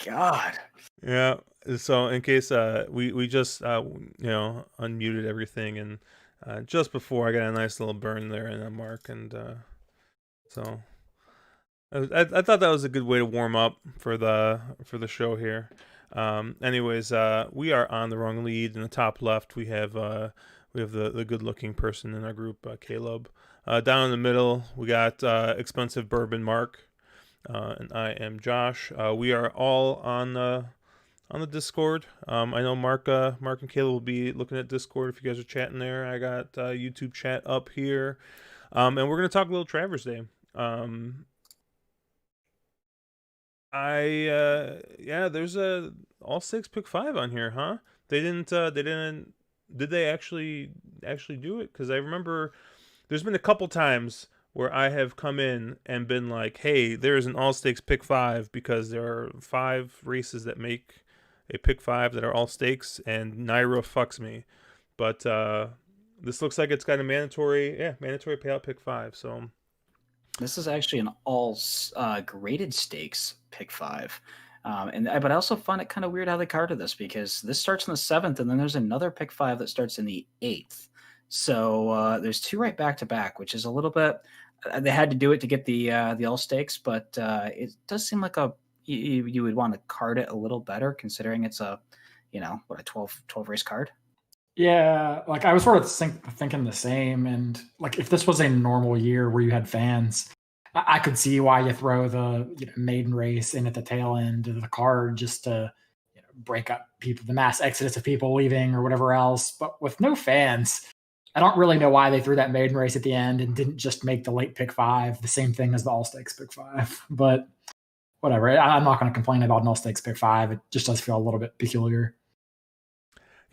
God. Yeah. So in case we just unmuted everything, and just before I got a nice little burn there in Mark, and so I thought that was a good way to warm up for the show here. Anyways, we are on the wrong lead. In the top left, we have the good looking person in our group, Caleb. Down in the middle, we got expensive bourbon Mark, and I am Josh. We are all on the Discord. I know Mark and Caleb will be looking at Discord if you guys are chatting there. I got YouTube chat up here, and we're gonna talk a little Travers Day. Um, there's a all six pick five on here, huh? They didn't did they actually do it? Because I remember there's been a couple times where I have come in and been like, hey, there's an all stakes pick five because there are five races that make a pick five that are all stakes, and Naira fucks me. But this looks like it's got a mandatory payout pick five. So This is actually an all graded stakes pick five. But I also find it kind of weird how they carded this because this starts in the seventh, and then there's another pick five that starts in the eighth. So there's two right back to back, which is a little bit. They had to do it to get the all stakes, but it does seem like you would want to card it a little better considering it's a what, a 12 race card. Yeah, like I was sort of thinking the same. And like if this was a normal year where you had fans, I could see why you throw the maiden race in at the tail end of the card just to break up people, the mass exodus of people leaving or whatever else. But with no fans, I don't really know why they threw that maiden race at the end and didn't just make the late pick five the same thing as the all stakes pick five. But whatever, I'm not going to complain about an all stakes pick five. It just does feel a little bit peculiar.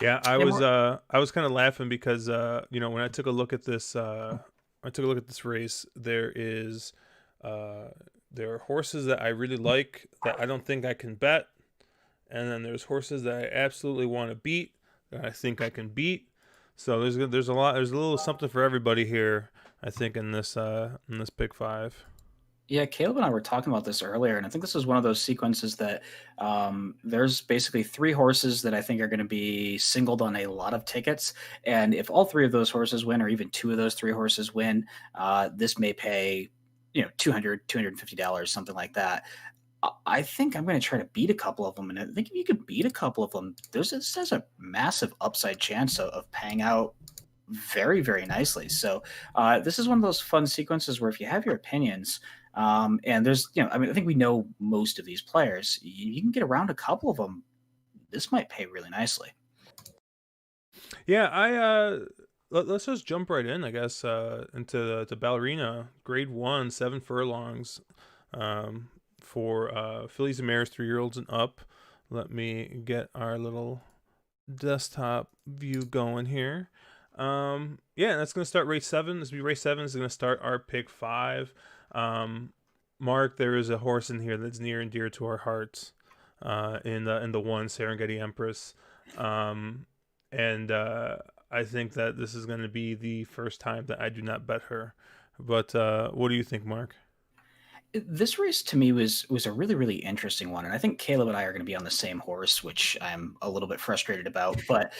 yeah, I Yeah, was more, I was kind of laughing because when I took a look at this race, uh there are horses that I really like that I don't think I can bet, and then there's horses that I absolutely want to beat that I think I can beat. So there's a little something for everybody here, I think, in this pick five. Yeah, Caleb and I were talking about this earlier, and I think this is one of those sequences that there's basically three horses that I think are going to be singled on a lot of tickets. And if all three of those horses win, or even two of those three horses win, this may pay, $250, something like that. I think I'm going to try to beat a couple of them. And I think if you could beat a couple of them, this has a massive upside chance of paying out very, very nicely. So this is one of those fun sequences where if you have your opinions, and there's, I think we know most of these players, you can get around a couple of them. This might pay really nicely. Yeah, let's just jump right in, I guess, into the ballerina grade one, 7 furlongs, for fillies and mares, 3 year olds and up. Let me get our little desktop view going here. Yeah, that's gonna start race seven. This will be race seven. This is gonna start our pick five. Mark, there is a horse in here that's near and dear to our hearts. In the one Serengeti Empress. And I think that this is going to be the first time that I do not bet her. But what do you think, Mark? This race to me was a really, really interesting one, and I think Caleb and I are going to be on the same horse, which I'm a little bit frustrated about. But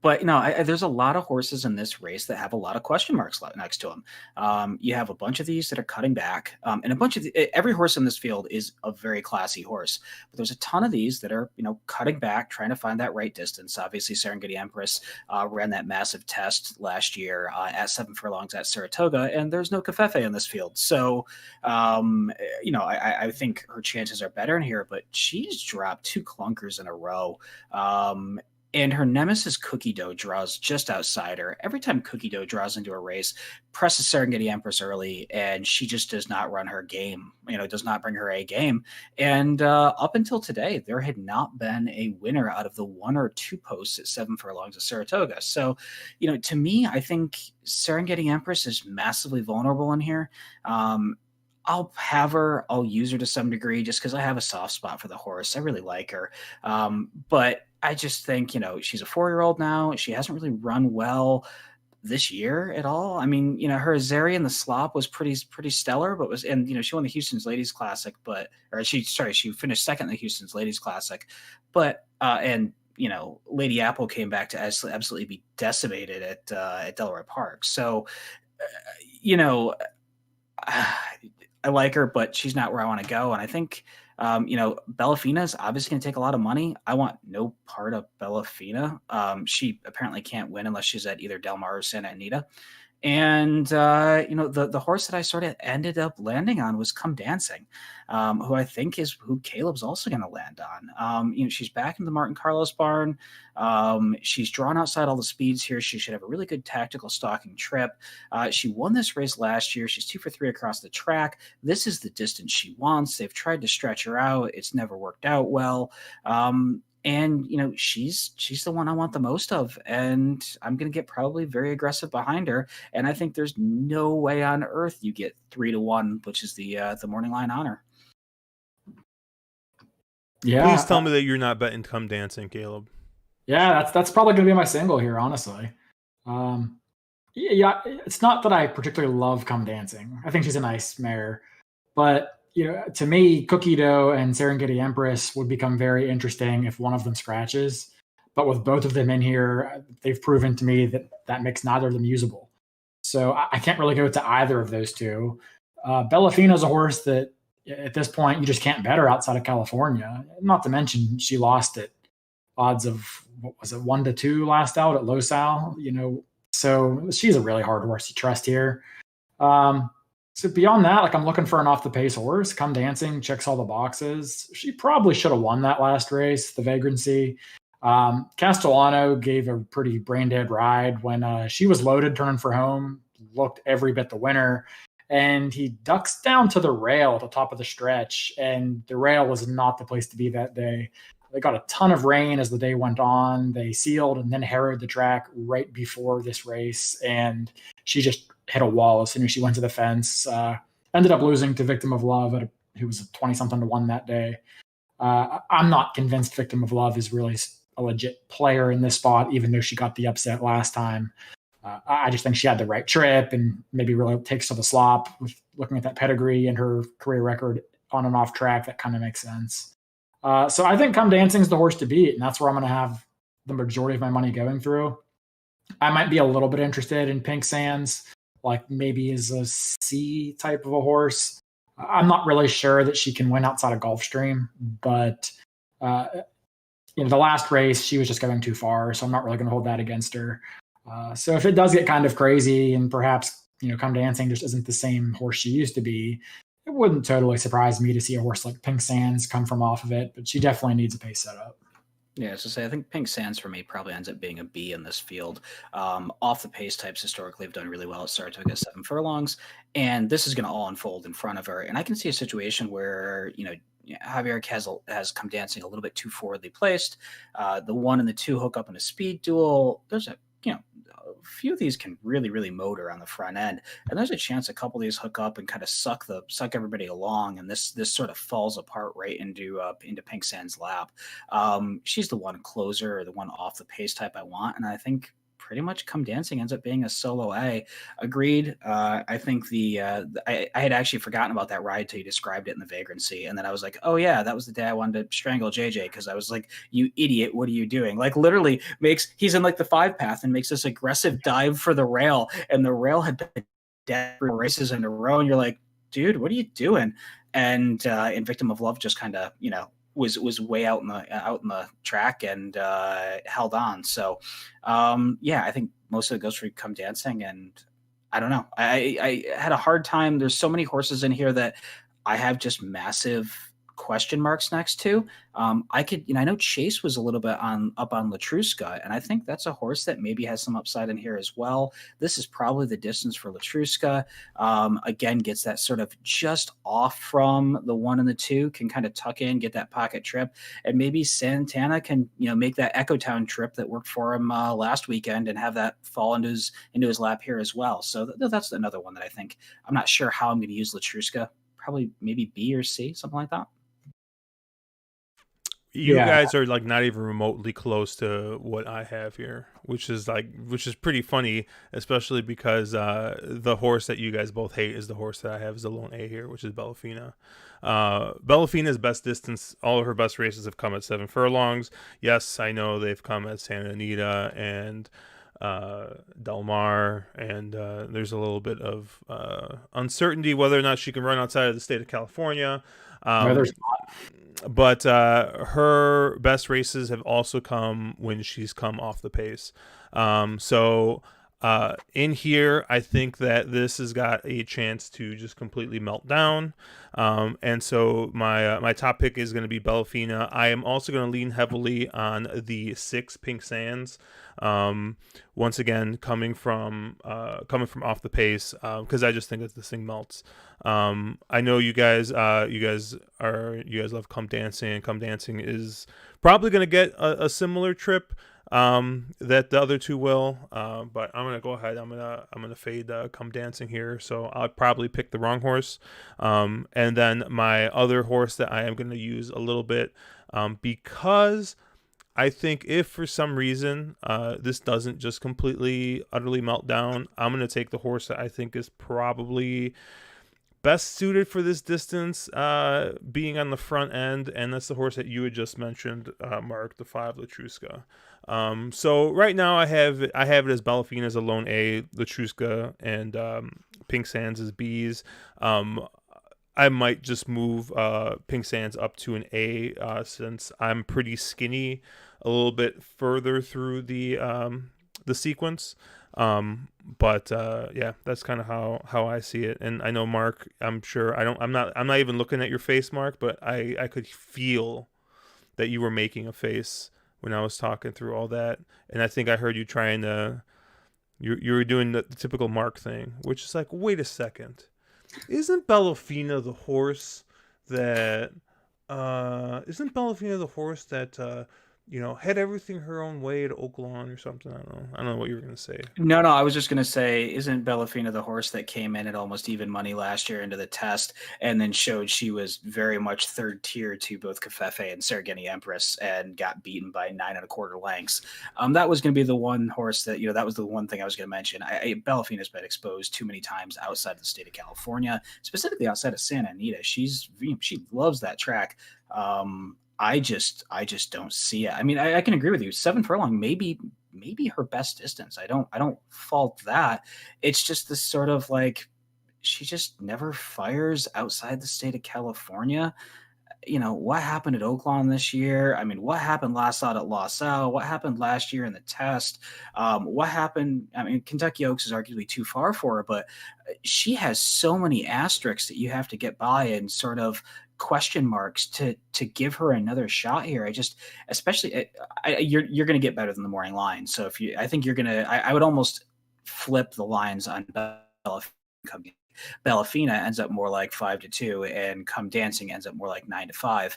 there's a lot of horses in this race that have a lot of question marks next to them. You have a bunch of these that are cutting back, and a bunch of every horse in this field is a very classy horse. But there's a ton of these that are cutting back, trying to find that right distance. Obviously, Serengeti Empress ran that massive test last year at 7 furlongs at Saratoga, and there's no Cafefe in this field, so. I think her chances are better in here, but she's dropped two clunkers in a row. And her nemesis Cookie Dough draws just outside her. Every time Cookie Dough draws into a race, presses Serengeti Empress early, and she just does not run her game. Does not bring her A game. And up until today, there had not been a winner out of the one or two posts at 7 furlongs at Saratoga. So, to me, I think Serengeti Empress is massively vulnerable in here. I'll have her. I'll use her to some degree just because I have a soft spot for the horse. I really like her. But I just think, she's a 4-year-old now. She hasn't really run well. this year at all. I mean, her Azari in the slop was pretty stellar, but and she won the Houston's Ladies Classic, she finished second in the Houston's Ladies Classic, but and Lady Apple came back to absolutely be decimated at Delaware Park. So, I like her, but she's not where I want to go. And I think, Bellafina is obviously going to take a lot of money. I want no part of Bellafina. She apparently can't win unless she's at either Del Mar or Santa Anita. And, the horse that I sort of ended up landing on was Come Dancing, who I think is who Caleb's also going to land on. She's back in the Martin Carlos barn. She's drawn outside all the speeds here. She should have a really good tactical stalking trip. She won this race last year. She's 2 for 3 across the track. This is the distance she wants. They've tried to stretch her out. It's never worked out well. And she's the one I want the most of, and I'm going to get probably very aggressive behind her. And I think there's no way on earth you get 3-1, which is the morning line honor. Yeah. Please tell me that you're not betting Come Dancing, Caleb. Yeah, that's probably going to be my single here, honestly. Yeah, it's not that I particularly love Come Dancing. I think she's a nice mare, but to me, Cookie Dough and Serengeti Empress would become very interesting if one of them scratches. But with both of them in here, they've proven to me that makes neither of them usable. So I can't really go to either of those two. Bellafina is a horse that at this point you just can't bet her outside of California. Not to mention she lost at odds of, what was it, 1-2 last out at Los Al. So she's a really hard horse to trust here. So beyond that, I'm looking for an off-the-pace horse. Come Dancing checks all the boxes. She probably should have won that last race, the Vagrancy. Castellano gave a pretty brain-dead ride when she was loaded, turning for home, looked every bit the winner, and he ducks down to the rail at the top of the stretch, and the rail was not the place to be that day. They got a ton of rain as the day went on. They sealed and then harrowed the track right before this race, and she just hit a wall as soon as she went to the fence. Ended up losing to Victim of Love, who was 20-something to 1 that day. I'm not convinced Victim of Love is really a legit player in this spot, even though she got the upset last time. I just think she had the right trip and maybe really takes to the slop. With looking at that pedigree and her career record on and off track, that kind of makes sense. So I think Come Dancing is the horse to beat, and that's where I'm going to have the majority of my money going through. I might be a little bit interested in Pink Sands, maybe as a C type of a horse. I'm not really sure that she can win outside of Gulfstream, but the last race she was just going too far, so I'm not really going to hold that against her. So if it does get kind of crazy and perhaps Come Dancing just isn't the same horse she used to be, it wouldn't totally surprise me to see a horse like Pink Sands come from off of it, but she definitely needs a pace setup. Yeah, so I think Pink Sands for me probably ends up being a B in this field. Off the pace types historically have done really well at Saratoga 7 furlongs, and this is going to all unfold in front of her. And I can see a situation where Javier has Come Dancing a little bit too forwardly placed. The 1 and the 2 hook up in a speed duel. There's a few of these can really, really motor on the front end, and there's a chance a couple of these hook up and kind of suck everybody along, and this sort of falls apart right into Pink Sands' lap. She's the one closer, or the one off the pace type I want, and I think pretty much Come Dancing ends up being a solo A. Agreed. I think I had actually forgotten about that ride till you described it in the Vagrancy, and then I was like, oh yeah, that was the day I wanted to strangle JJ, because I was like, you idiot, what are you doing? Literally he's in the 5 path and makes this aggressive dive for the rail, and the rail had been dead 3 races in a row, and you're like, dude, what are you doing? And in Victim of Love just kind of was way out in the track and held on. So I think most of it goes for Come Dancing, and I don't know. I had a hard time. There's so many horses in here that I have just massive question marks next to. I know Chase was a little bit up on Latruska, and I think that's a horse that maybe has some upside in here as well. This is probably the distance for Latruska. Again, gets that sort of just off from the 1 and the 2, can kind of tuck in, get that pocket trip, and maybe Santana can make that Echo Town trip that worked for him last weekend and have that fall into his lap here as well. So that's another one that I think. I'm not sure how I'm going to use Latruska. Probably maybe B or C, something like that. you Yeah, guys are like not even remotely close to what I have here, which is pretty funny, especially because the horse that you guys both hate is the horse that I have as the lone A here, which is Bellafina. Bellafina's best distance, all of her best races have come at 7 furlongs. Yes, I know they've come at Santa Anita and Del Mar, and there's a little bit of uncertainty whether or not she can run outside of the state of California. no, there's But her best races have also come when she's come off the pace. So in here, I think that this has got a chance to just completely melt down. And so my top pick is going to be Bellafina. I am also going to lean heavily on the 6 Pink Sands. Once again, coming from off the pace, because I just think that this thing melts. I know you guys love Come Dancing, and Come Dancing is probably going to get a similar trip that the other two will. But I'm gonna go ahead. I'm gonna fade Come Dancing here. So I'll probably pick the wrong horse. And then my other horse that I am gonna use a little bit, because I think if for some reason this doesn't just completely utterly melt down, I'm gonna take the horse that I think is probably best suited for this distance, being on the front end, and that's the horse that you had just mentioned, Mark, the 5 Latruska. So right now I have it as Bellafina as a lone A, Latruska and Pink Sands as B's. I might just move Pink Sands up to an A, since I'm pretty skinny a little bit further through the sequence. But yeah, that's kind of how I see it. And I know, Mark, I'm sure I'm not even looking at your face, Mark, but I could feel that you were making a face when I was talking through all that. And I think I heard you trying to, you were doing the typical Mark thing, which is like, wait a second, isn't Bellafina the horse that had everything her own way at Oaklawn or something? I don't know what you were gonna say. No, I was just going to say, isn't Bellafina the horse that came in at almost even money last year into the test and then showed she was very much third tier to both Covfefe and Serengeti Empress and got beaten by 9 1/4 lengths? That was going to be the one horse that, that was the one thing I was going to mention. Bellafina's been exposed too many times outside the state of California, specifically outside of Santa Anita. She loves that track. I just don't see it. I mean, I can agree with you. 7 furlong, maybe her best distance. I don't fault that. It's just this sort of like, she just never fires outside the state of California. What happened at Oaklawn this year? I mean, what happened last out at Los Al? What happened last year in the test? What happened? I mean, Kentucky Oaks is arguably too far for her, but she has so many asterisks that you have to get by and sort of question marks to give her another shot here. Especially, you're going to get better than the morning line. So I think you're going to, I would almost flip the lines on Bellafina ends up more like 5-2, and Come Dancing ends up more like 9-5.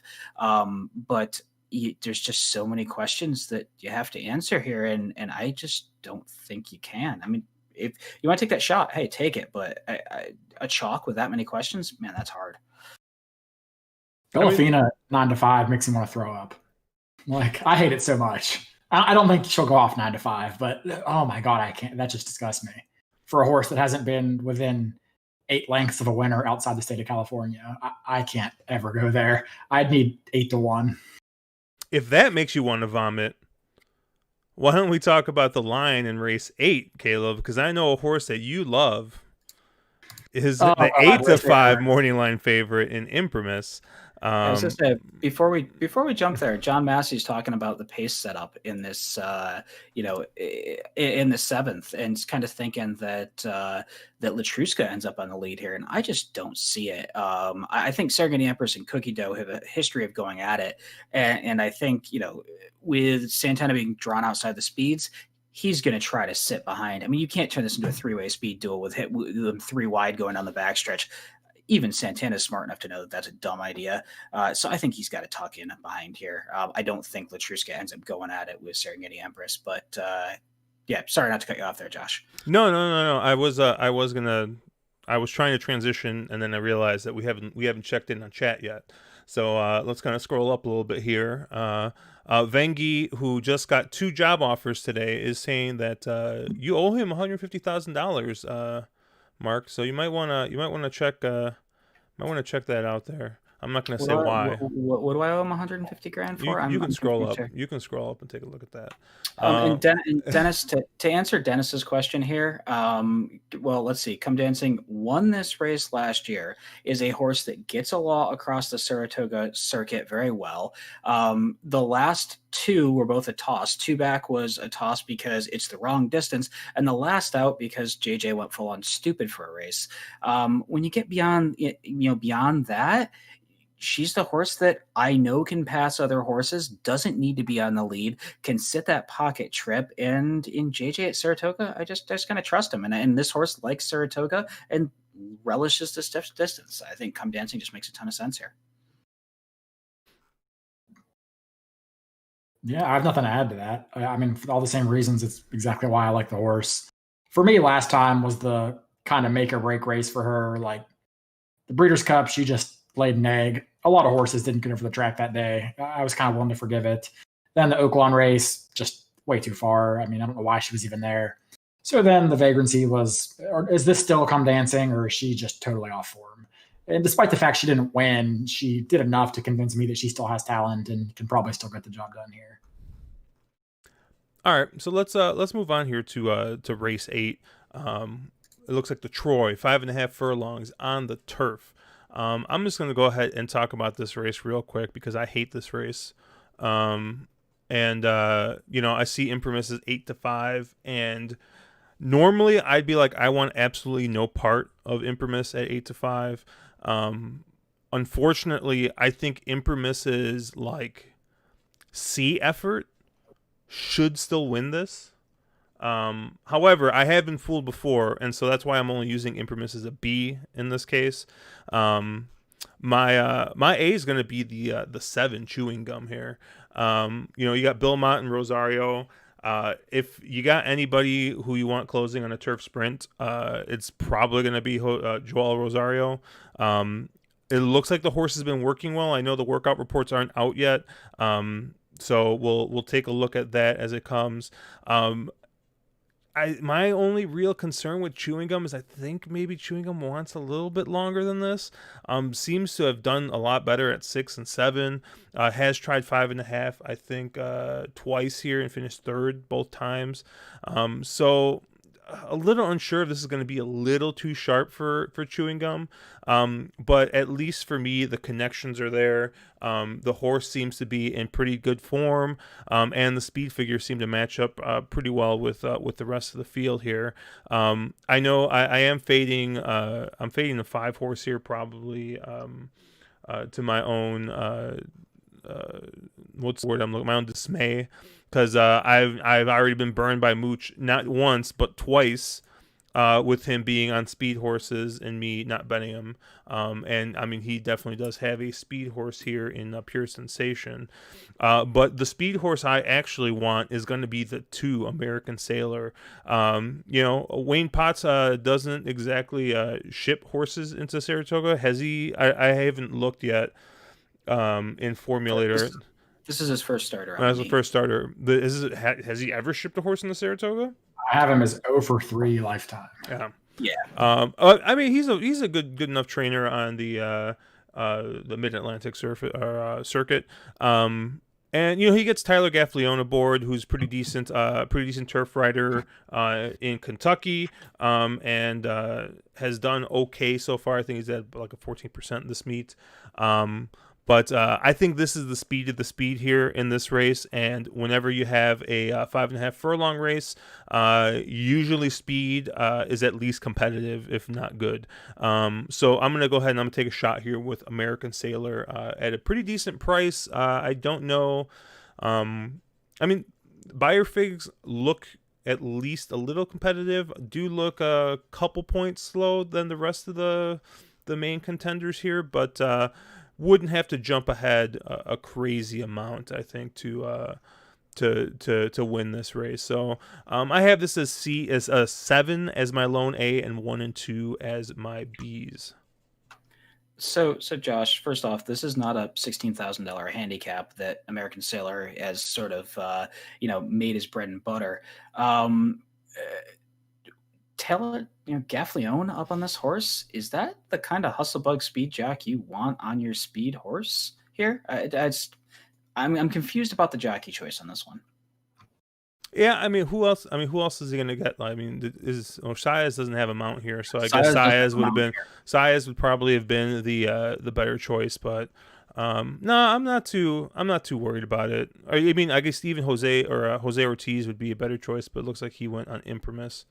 But there's just so many questions that you have to answer here, and I just don't think you can. I mean, if you want to take that shot, hey, take it. But a chalk with that many questions, man, that's hard. Bellafina 9-5 makes me want to throw up. Like, I hate it so much. I don't think she'll go off 9-5, but oh my god, I can't. That just disgusts me. For a horse that hasn't been within 8 lengths of a winner outside the state of California, I can't ever go there. I'd need 8-1. If that makes you want to vomit, why don't we talk about the line in race 8, Caleb? Because I know a horse that you love is the 8-5 morning line favorite in Imprimis. I was just say, before we jump there, John Massey's talking about the pace setup in this, in the 7th, and it's kind of thinking that Latruska ends up on the lead here, and I just don't see it. I think Serengeti Empress and Cookie Dough have a history of going at it, and I think with Santana being drawn outside the speeds, he's going to try to sit behind. I mean, you can't turn this into a 3-way speed duel with them 3 wide going down the backstretch. Even Santana's smart enough to know that that's a dumb idea. So I think he's got to tuck in behind here. I don't think Latruska ends up going at it with Serengeti Empress, but yeah, sorry not to cut you off there, Josh. No. I was trying to transition, and then I realized that we haven't checked in on chat yet. So let's kind of scroll up a little bit here. Vengi, who just got 2 job offers today, is saying that you owe him $150,000, Mark. So you might want to check that out there. I'm not going to say why. What do I owe him 150 grand for? You can I'm scroll confused up. here. You can scroll up and take a look at that. And Dennis, to answer Dennis's question here, well, let's see. Come Dancing won this race last year. Is a horse that gets a law across the Saratoga circuit very well. The last 2 were both a toss. 2 back was a toss because it's the wrong distance, and the last out because JJ went full on stupid for a race. When you get beyond that, she's the horse that I know can pass other horses, doesn't need to be on the lead, can sit that pocket trip. And in JJ at Saratoga, I just kind of trust him. And this horse likes Saratoga and relishes the stiff distance. I think Come Dancing just makes a ton of sense here. Yeah, I have nothing to add to that. I mean, for all the same reasons, it's exactly why I like the horse. For me, last time was the kind of make or break race for her. Like the Breeders' Cup, she just laid an egg. A lot of horses didn't get over the track that day. I was kind of willing to forgive it. Then the Oaklawn race, just way too far. I mean, I don't know why she was even there. So then the vagrancy was, or is this still Come Dancing, or is she just totally off form? And despite the fact she didn't win, she did enough to convince me that she still has talent and can probably still get the job done here. All right, so let's move on here to race 8. It looks like the Troy 5.5 furlongs on the turf. I'm just going to go ahead and talk about this race real quick because I hate this race. And I see Imprimis 8-5, and normally I'd be like, I want absolutely no part of Imprimis at 8-5. Unfortunately, I think Imprimis's like C effort should still win this. However, I have been fooled before, and so that's why I'm only using Imprimis as a B in this case. My A is going to be the 7 Chewing Gum here. You got Belmont and Rosario. If you got anybody who you want closing on a turf sprint, it's probably going to be Joel Rosario. It looks like the horse has been working well. I know the workout reports aren't out yet, so we'll take a look at that as it comes. My only real concern with Chewing Gum is I think maybe Chewing Gum wants a little bit longer than this. Seems to have done a lot better at 6 and 7. Has tried 5.5, I think, twice here and finished 3rd both times. So a little unsure if this is going to be a little too sharp for Chewing Gum. But at least for me, the connections are there. The horse seems to be in pretty good form, and the speed figures seem to match up pretty well with the rest of the field here. I know I am fading. I'm fading the 5 horse here probably to my own. What's the word I'm looking? My own dismay, because I've already been burned by Mooch not once but twice, with him being on speed horses and me not betting him. And I mean, he definitely does have a speed horse here in Pure Sensation. But the speed horse I actually want is going to be the 2 American Sailor. Wayne Potts doesn't exactly ship horses into Saratoga. Has he? I haven't looked yet. In Formulator. This is his first starter. As the first starter. Has he ever shipped a horse in the Saratoga? I have him as 0 for 3 lifetime. Yeah. I mean, he's a good enough trainer on the Mid-Atlantic circuit. And he gets Tyler Gaffalione aboard, who's pretty decent turf rider in Kentucky, and has done okay so far. I think he's at like a 14% this meet. But I think this is the speed of the speed here in this race. And whenever you have a 5.5 furlong race, usually speed is at least competitive, if not good. So I'm going to go ahead and I'm going to take a shot here with American Sailor at a pretty decent price. I don't know. I mean, Buyer Figs look at least a little competitive, do look a couple points slow than the rest of the main contenders here, but wouldn't have to jump ahead a crazy amount, I think, to win this race. So I have this as a 7 as my lone A and 1 and 2 as my Bs. So Josh, first off, this is not a $16,000 handicap that American Sailor has sort of made his bread and butter. Um, Taylor, Gaffleone up on this horse, is that the kind of hustlebug speed jock you want on your speed horse here? I'm confused about the jockey choice on this one. Yeah, I mean, who else? I mean, who else is he going to get? I mean, Saez doesn't have a mount here, so I guess Saez would have been. Saez would probably have been the better choice, but no, I'm not too worried about it. I mean, I guess even Jose Ortiz would be a better choice, but it looks like he went on Imprimis.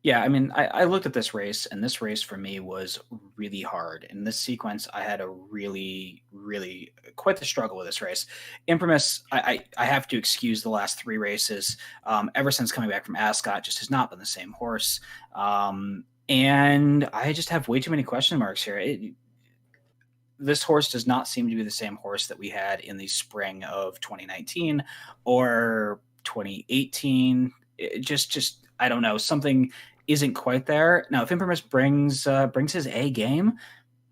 Yeah, I mean, I looked at this race, and this race for me was really hard. In this sequence, I had a really, really quite the struggle with this race. Imprimis, I have to excuse the last three races. Ever since coming back from Ascot, just has not been the same horse. And I just have way too many question marks here. This horse does not seem to be the same horse that we had in the spring of 2019 or 2018. It just I don't know, something isn't quite there. Now, if Imprimis brings his A game,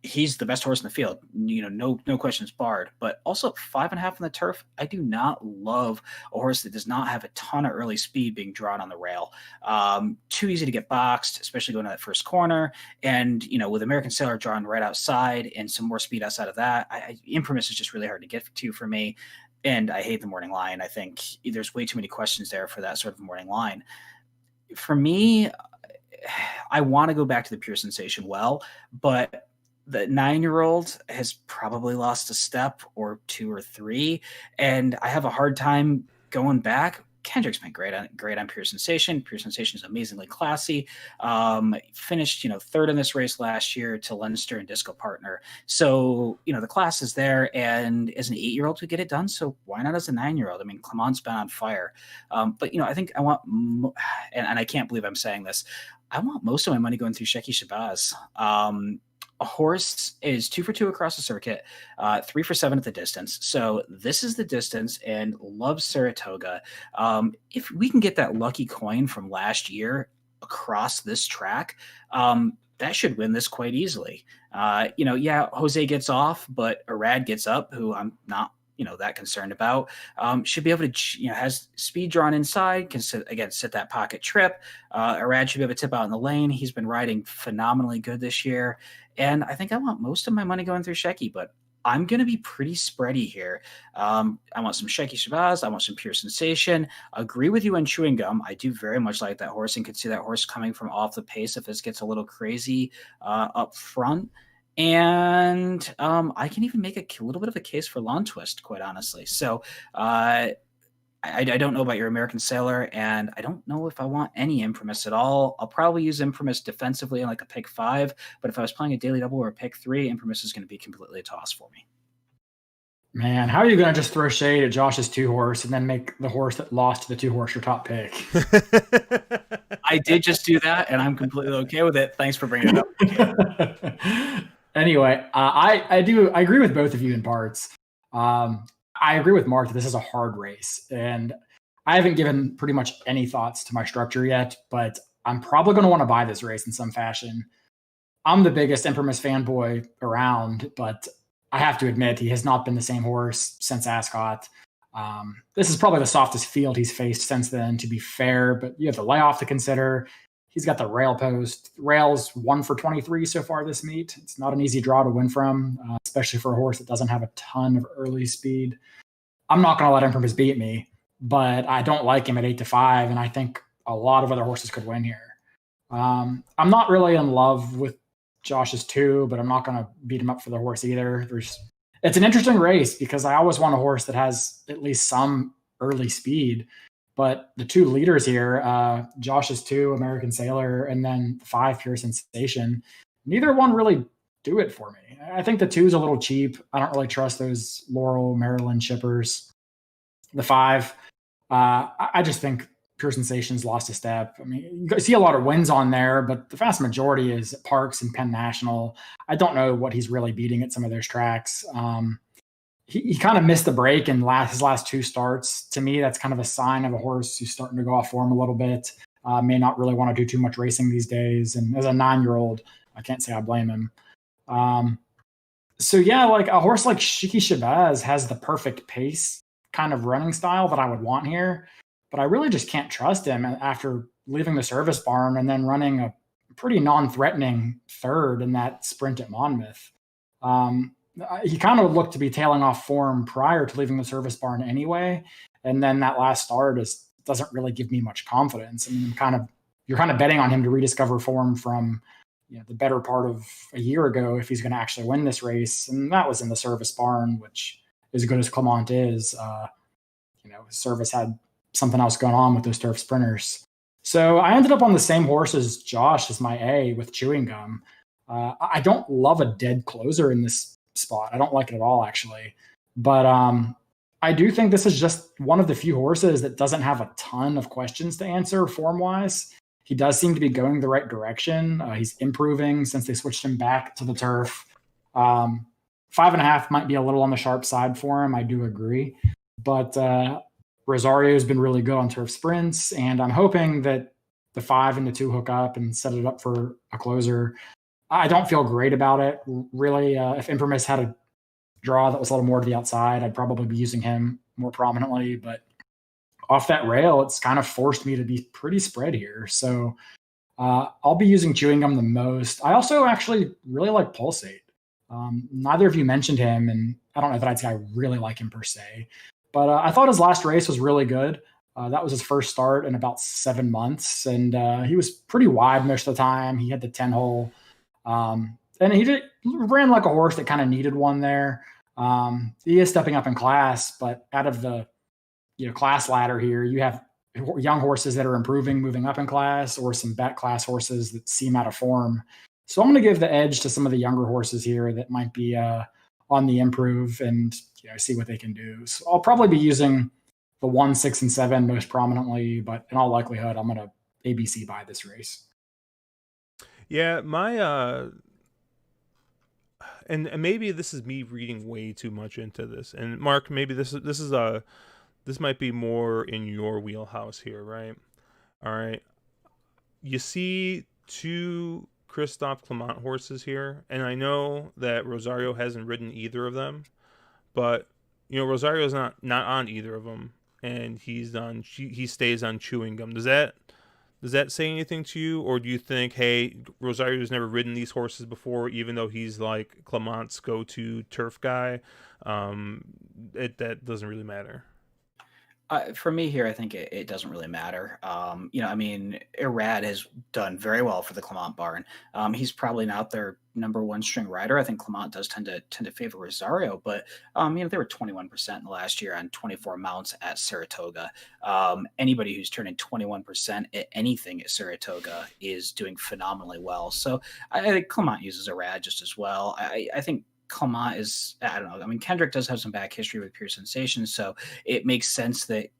he's the best horse in the field. No questions barred. But also 5.5 on the turf. I do not love a horse that does not have a ton of early speed being drawn on the rail. Too easy to get boxed, especially going to that first corner. And with American Sailor drawn right outside and some more speed outside of that, Imprimis is just really hard to get to for me. And I hate the morning line. I think there's way too many questions there for that sort of morning line. For me, I want to go back to the Pure Sensation but the 9-year-old has probably lost a step or two or three, and I have a hard time going back. Kendrick's been great on Pure Sensation. Pure Sensation is amazingly classy. Finished, third in this race last year to Leinster and Disco Partner. So, the class is there, and as an 8-year-old to get it done. So why not as a 9-year-old? I mean, Clement's been on fire. But I think I want, and I can't believe I'm saying this, I want most of my money going through Shecky Shabazz. A horse is 2 for 2 across the circuit, 3 for 7 at the distance. So this is the distance, and loves Saratoga. If we can get that lucky coin from last year across this track, that should win this quite easily. Jose gets off, but Arad gets up, who I'm not that concerned about. Should be able to, has speed drawn inside, can sit that pocket trip. Arad should be able to tip out in the lane. He's been riding phenomenally good this year. And I think I want most of my money going through Shecky, but I'm going to be pretty spready here. I want some Shecky Shabazz. I want some Pure Sensation. Agree with you on Chewing Gum. I do very much like that horse and could see that horse coming from off the pace if this gets a little crazy up front. And I can even make a little bit of a case for Lawn Twist, quite honestly. So I don't know about your American Sailor, and I don't know if I want any Imprimis at all. I'll probably use Imprimis defensively in like a pick 5, but if I was playing a daily double or a pick 3, Imprimis is going to be completely a toss for me. Man, how are you going to just throw shade at Josh's 2-horse and then make the horse that lost to the 2-horse your top pick? I did just do that, and I'm completely okay with it. Thanks for bringing it up. Anyway, I agree with both of you in parts. I agree with Mark that this is a hard race, and I haven't given pretty much any thoughts to my structure yet, but I'm probably going to want to buy this race in some fashion. I'm the biggest Imprimis fanboy around, but I have to admit he has not been the same horse since Ascot. This is probably the softest field he's faced since then, to be fair, but you have the layoff to consider. He's got the rail post. Rail's 1 for 23 so far this meet. It's not an easy draw to win from, especially for a horse that doesn't have a ton of early speed. I'm not going to let Imprimis beat me, but I don't like him at 8-5, and I think a lot of other horses could win here. I'm not really in love with Josh's 2, but I'm not going to beat him up for the horse either. It's an interesting race because I always want a horse that has at least some early speed. But the 2 leaders here, Josh's 2, American Sailor, and then 5, Pure Sensation, neither one really do it for me. I think the 2 is a little cheap. I don't really trust those Laurel, Maryland shippers. The 5, I just think Pure Sensation's lost a step. I mean, you see a lot of wins on there, but the vast majority is at Parks and Penn National. I don't know what he's really beating at some of those tracks. He kind of missed the break in his last 2 starts. To me, that's kind of a sign of a horse who's starting to go off form a little bit. May not really want to do too much racing these days. And as a 9-year-old, I can't say I blame him. So yeah, like a horse like Shiki Shabazz has the perfect pace kind of running style that I would want here, but I really just can't trust him after leaving the service barn and then running a pretty non-threatening third in that sprint at Monmouth. He kind of looked to be tailing off form prior to leaving the service barn anyway, and then that last start is doesn't really give me much confidence. I mean, you're kind of betting on him to rediscover form from the better part of a year ago if he's going to actually win this race, and that was in the service barn, which as good as Clement is, service had something else going on with those turf sprinters. So I ended up on the same horse as Josh as my A with Chewing Gum. I don't love a dead closer in this spot. I don't like it at all, actually. But I do think this is just one of the few horses that doesn't have a ton of questions to answer form wise. He does seem to be going the right direction. He's improving since they switched him back to the turf. 5.5 might be a little on the sharp side for him. I do agree. But Rosario's been really good on turf sprints, and I'm hoping that the 5 and the 2 hook up and set it up for a closer. I don't feel great about it, really. If Imprimis had a draw that was a little more to the outside, I'd probably be using him more prominently. But off that rail, it's kind of forced me to be pretty spread here. So I'll be using Chewing Gum the most. I also actually really like Pulsate. Neither of you mentioned him, and I don't know that I'd say I really like him per se. But I thought his last race was really good. That was his first start in about 7 months, and he was pretty wide most of the time. He had the 10 hole, and he ran like a horse that kind of needed one there. He is stepping up in class, but out of the class ladder here, you have young horses that are improving, moving up in class, or some back class horses that seem out of form. So I'm going to give the edge to some of the younger horses here that might be on the improve and see what they can do. So I'll probably be using the 1, 6, and 7 most prominently, but in all likelihood, I'm going to ABC buy this race. Yeah, my and maybe this is me reading way too much into this. And Mark, maybe this might be more in your wheelhouse here, right? All right. You see 2 Christophe Clement horses here, and I know that Rosario hasn't ridden either of them, but Rosario's not on either of them, and he stays on Chewing Gum. Does that say anything to you, or do you think, hey, Rosario's never ridden these horses before, even though he's like Clement's go-to turf guy? That doesn't really matter. For me here, I think it doesn't really matter. I mean, Irad has done very well for the Clement barn. He's probably not their number 1 string rider. I think Clement does tend to favor Rosario, but they were 21% in the last year on 24 mounts at Saratoga. Anybody who's turning 21% at anything at Saratoga is doing phenomenally well. So I think Clement uses Irad just as well. I think Clement is, I don't know. I mean, Kendrick does have some back history with Pure Sensation, so it makes sense that,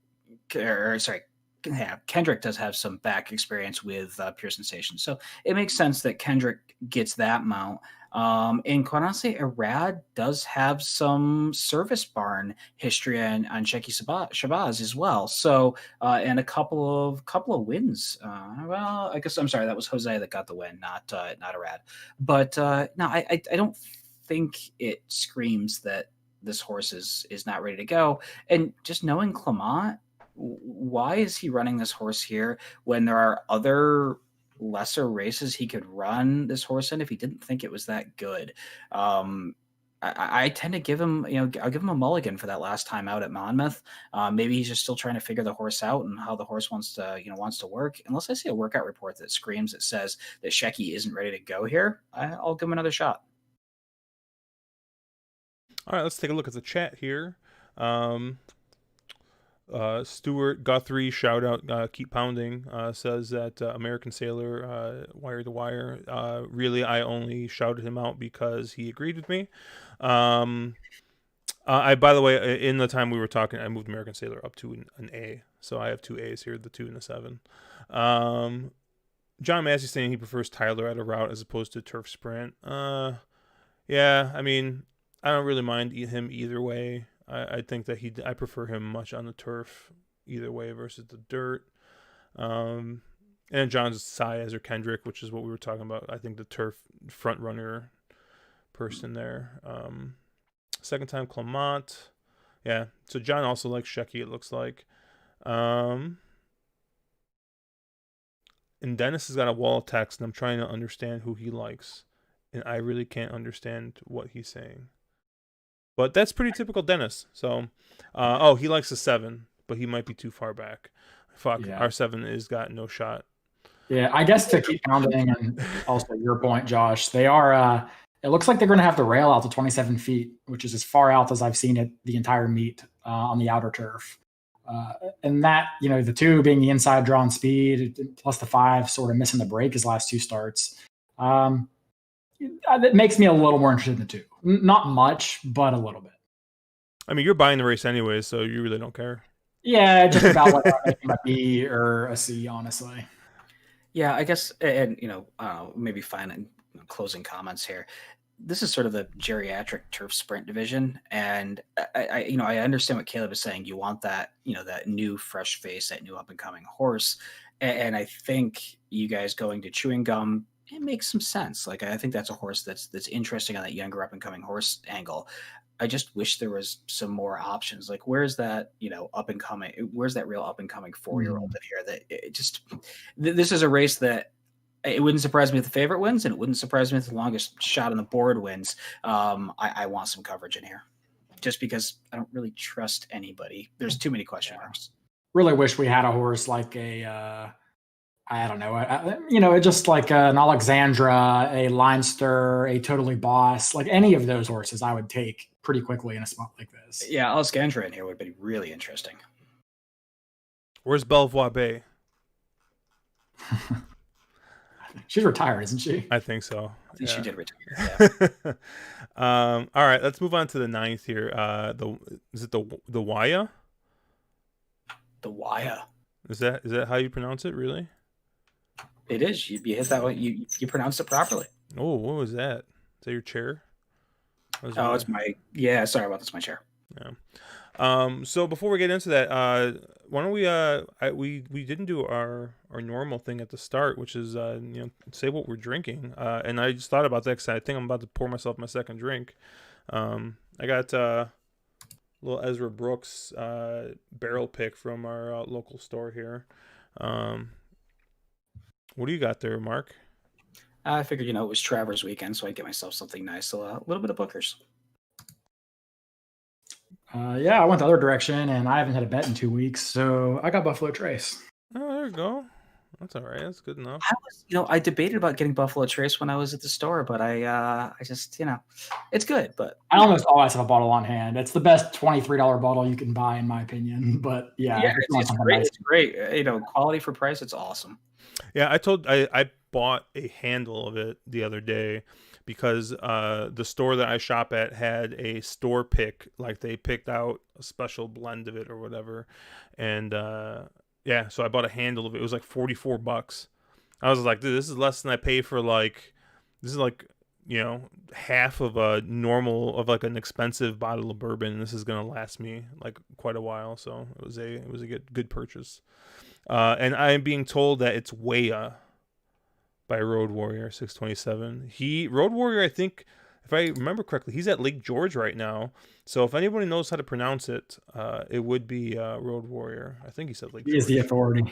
Kendrick does have some back experience with Pure Sensation, so it makes sense that Kendrick gets that mount. And quite honestly, Irad does have some service barn history on Sheki Shabazz as well. So and a couple of wins. Well, I guess I'm sorry, that was Jose that got the win, not Irad. But no, I don't think it screams that this horse is not ready to go. And just knowing Clement, why is he running this horse here when there are other lesser races he could run this horse in if he didn't think it was that good? I tend to give him, I'll give him a mulligan for that last time out at Monmouth. Maybe he's just still trying to figure the horse out and how the horse wants to work. Unless I see a workout report that screams that says that Sheki isn't ready to go here, I'll give him another shot. All right, let's take a look at the chat here. Stuart Guthrie, shout out, keep pounding, says that American Sailor, Wire to Wire, really, I only shouted him out because he agreed with me. By the way, in the time we were talking, I moved American Sailor up to an A, so I have 2 A's here, the 2 and the 7. John Massey saying he prefers Tyler at a route as opposed to turf sprint. Yeah, I mean, I don't really mind him either way. I think that I prefer him much on the turf either way versus the dirt. And John's Saez or Kendrick, which is what we were talking about. I think the turf front runner person there. Second time Clement. Yeah. So John also likes Shecky, it looks like. And Dennis has got a wall of text, and I'm trying to understand who he likes. And I really can't understand what he's saying. But that's pretty typical Dennis. So, he likes a 7, but he might be too far back. Fuck, Yeah. our 7 is got no shot. Yeah, I guess to keep pounding, and also your point, Josh, they are. It looks like they're going to have the rail out to 27 feet, which is as far out as I've seen it the entire meet on the outer turf. And that, the 2 being the inside drawn speed, plus the 5 sort of missing the break his last 2 starts. That makes me a little more interested in the 2. Not much, but a little bit. I mean, you're buying the race anyways, so you really don't care. Yeah, just about whether I'm making a B or a C, honestly. Yeah, I guess, and maybe final closing comments here. This is sort of the geriatric turf sprint division, and I understand what Caleb is saying. You want that, that new fresh face, that new up and coming horse, and I think you guys going to chewing gum, it makes some sense. Like, I think that's a horse that's interesting on that younger up and coming horse angle. I just wish there was some more options. Like, where's that, up and coming? Where's that real up and coming 4-year-old in here? That it just, this is a race that it wouldn't surprise me if the favorite wins, and it wouldn't surprise me if the longest shot on the board wins. I want some coverage in here, just because I don't really trust anybody. There's too many question marks. Really wish we had a horse like a. I don't know, just like an Alexandra, a Leinster, a Totally Boss, like any of those horses I would take pretty quickly in a spot like this. Yeah, Alexandra in here would be really interesting. Where's Belvoir Bay? She's retired, isn't she? I think so. I think she did retire. Yeah. All right, let's move on to the 9th here. Is it the Waya? The Waya. Is that how you pronounce it? Really? It is. You hit that one. You pronounced it properly. Oh, what was that? Is that your chair? It's my. Yeah, sorry about this. My chair. Yeah. So before we get into that, why don't we didn't do our normal thing at the start, which is say what we're drinking. And I just thought about that because I think I'm about to pour myself my second drink. I got little Ezra Brooks barrel pick from our local store here. What do you got there, Mark? I figured, it was Travers weekend, so I'd get myself something nice. So a little bit of Booker's. Yeah, I went the other direction, and I haven't had a bet in 2 weeks, so I got Buffalo Trace. Oh, there you go. That's all right. That's good enough. I debated about getting Buffalo Trace when I was at the store, but I just, it's good. But I almost always have a bottle on hand. It's the best $23 bottle you can buy, in my opinion. But yeah it's great. Nice. It's great. Quality for price. It's awesome. Yeah, I bought a handle of it the other day because the store that I shop at had a store pick, like they picked out a special blend of it or whatever, and so I bought a handle of it. It was like $44. I was like, dude, this is less than I pay for half of a normal of like an expensive bottle of bourbon. This is gonna last me like quite a while, so it was a good purchase. And I am being told that it's Waya by Road Warrior 627. Road Warrior, I think, if I remember correctly, he's at Lake George right now. So if anybody knows how to pronounce it, it would be Road Warrior. I think he said Lake George. He is the authority.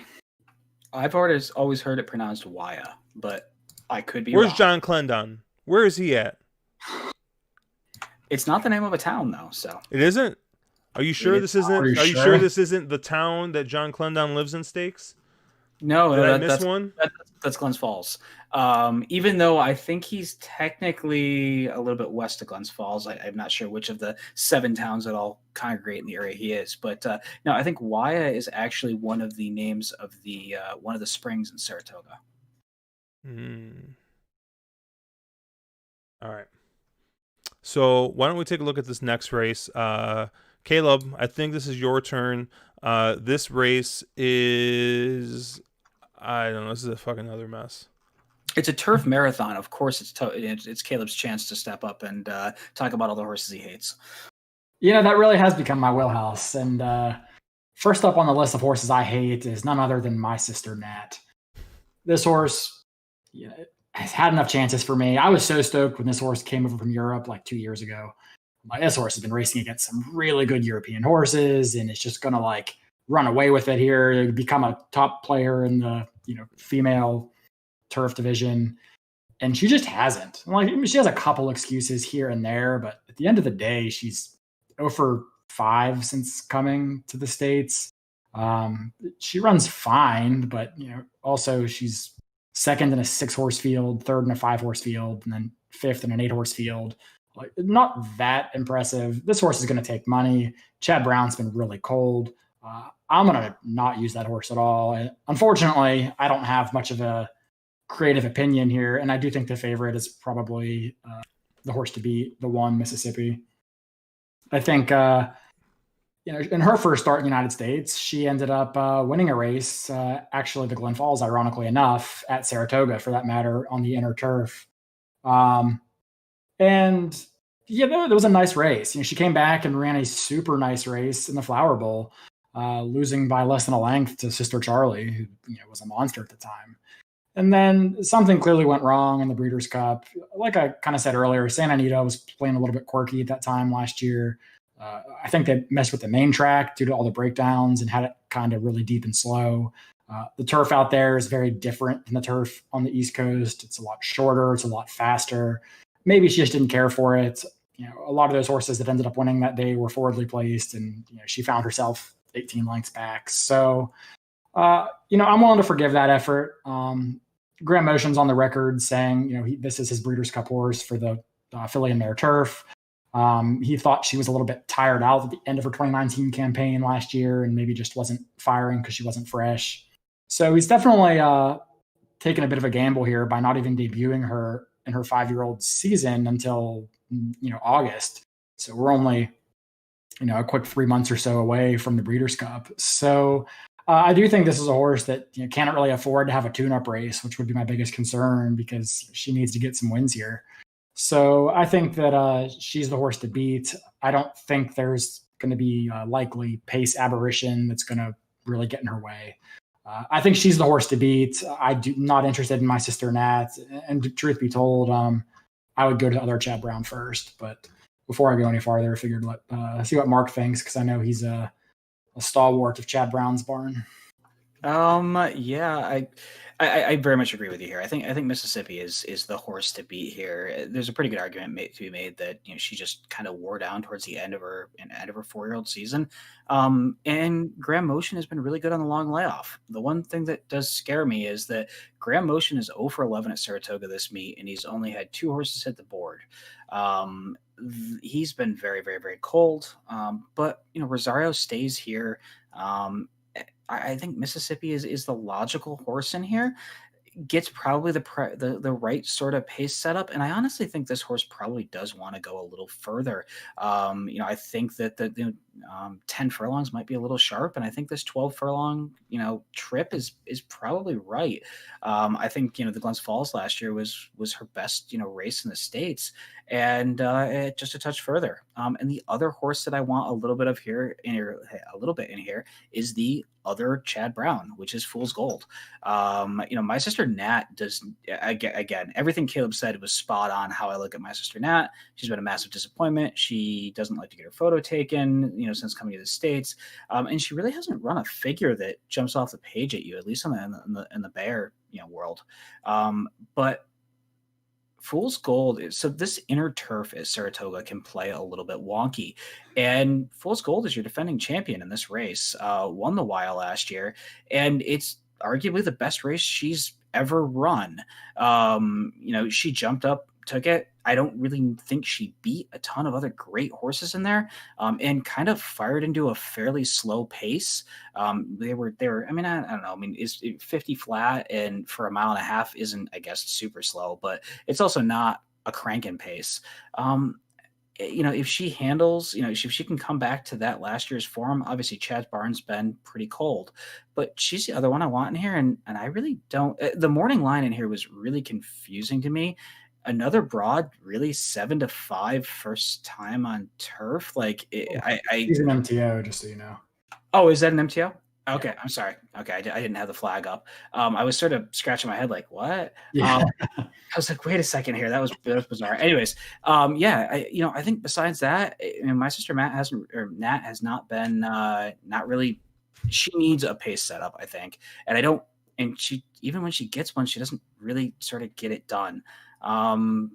I've always heard it pronounced Waya, but I could be Where's wrong. John Clendon? Where is he at? It's not the name of a town, though. So it isn't. Are you sure this isn't? Are you sure this isn't the town that John Clendon lives in? Stakes? No, Did I miss one? That's Glens Falls. Even though I think he's technically a little bit west of Glens Falls, I'm not sure which of the 7 towns that all congregate in the area he is. But no, I think Waya is actually one of the names of the one of the springs in Saratoga. All right. So why don't we take a look at this next race? Caleb, I think this is your turn. This race is, I don't know, this is a fucking other mess. It's a turf marathon. Of course, it's Caleb's chance to step up and talk about all the horses he hates. That really has become my wheelhouse. And first up on the list of horses I hate is none other than my sister Nat. This horse, has had enough chances for me. I was so stoked when this horse came over from Europe like 2 years ago. Like, this horse has been racing against some really good European horses, and it's just gonna like run away with it here, become a top player in the female turf division. And she just hasn't. Like, she has a couple excuses here and there, but at the end of the day, she's 0 for 5 since coming to the States. She runs fine, but also she's second in a 6-horse field, third in a 5-horse field, and then fifth in an 8-horse field. Like, not that impressive. This horse is going to take money. Chad Brown's been really cold. I'm going to not use that horse at all. And unfortunately, I don't have much of a creative opinion here, and I do think the favorite is probably the horse to beat, the one Mississippi. I think in her first start in the United States, she ended up winning a race, actually the Glen Falls, ironically enough, at Saratoga, for that matter, on the inner turf. And there was a nice race. She came back and ran a super nice race in the Flower Bowl, losing by less than a length to Sister Charlie, who was a monster at the time. And then something clearly went wrong in the Breeders' Cup. Like I kind of said earlier, Santa Anita was playing a little bit quirky at that time last year. I think they messed with the main track due to all the breakdowns and had it kind of really deep and slow. The turf out there is very different than the turf on the East Coast. It's a lot shorter. It's a lot faster. Maybe she just didn't care for it. A lot of those horses that ended up winning that day were forwardly placed, and she found herself 18 lengths back. So, I'm willing to forgive that effort. Graham Motion's on the record saying, this is his Breeders' Cup horse for the filly and mare turf. He thought she was a little bit tired out at the end of her 2019 campaign last year and maybe just wasn't firing because she wasn't fresh. So he's definitely taken a bit of a gamble here by not even debuting her in her 5-year-old season until, August. So we're only, a quick 3 months or so away from the Breeders' Cup. So I do think this is a horse that cannot really afford to have a tune-up race, which would be my biggest concern because she needs to get some wins here. So I think that she's the horse to beat. I don't think there's going to be likely pace aberration that's going to really get in her way. I think she's the horse to beat. I'm not interested in my sister Nat. And truth be told, I would go to other Chad Brown first. But before I go any farther, I figured see what Mark thinks, because I know he's a stalwart of Chad Brown's barn. Yeah, I very much agree with you here. I think Mississippi is the horse to beat here. There's a pretty good argument to be made that she just kind of wore down towards the end of her 4-year-old season. And Graham Motion has been really good on the long layoff. The one thing that does scare me is that Graham Motion is 0 for 11 at Saratoga this meet, and he's only had 2 horses hit the board. He's been very, very, very cold. But Rosario stays here. I think Mississippi is the logical horse in here. Gets probably the right sort of pace setup, and I honestly think this horse probably does want to go a little further. I think that the 10 furlongs might be a little sharp, and I think this 12 furlong trip is probably right. I think the Glens Falls last year was her best race in the States, and just a touch further. And the other horse that I want a little bit in here is the other Chad Brown, which is Fool's Gold. My sister Nat does, again, everything Caleb said was spot on how I look at my sister Nat. She's been a massive disappointment. She doesn't like to get her photo taken, since coming to the States. And she really hasn't run a figure that jumps off the page at you, at least in the Bear, world. But Fool's Gold so this inner turf at Saratoga can play a little bit wonky, and Fool's Gold is your defending champion in this race. Won the Weil last year, and it's arguably the best race she's ever run. She jumped up, took it. I don't really think she beat a ton of other great horses in there, and kind of fired into a fairly slow pace. They were. I mean, I don't know. I mean, is 50 flat and for 1.5 miles isn't, I guess, super slow, but it's also not a cranking pace. If she handles, if she can come back to that last year's form, obviously Chad Barnes been pretty cold, but she's the other one I want in here. And I really don't, the morning line in here was really confusing to me. Another broad, really 7-5 first time on turf. He's an MTO, just so you know. Oh, is that an MTO? Yeah. Okay, I'm sorry. Okay, I didn't have the flag up. I was sort of scratching my head like, "What?" Yeah. I was like, "Wait a second here. That was bizarre." Anyways, yeah, I think besides that, my sister Nat has not been not really. She needs a pace setup, I think, and I don't. And she even when she gets one, she doesn't really sort of get it done. Um,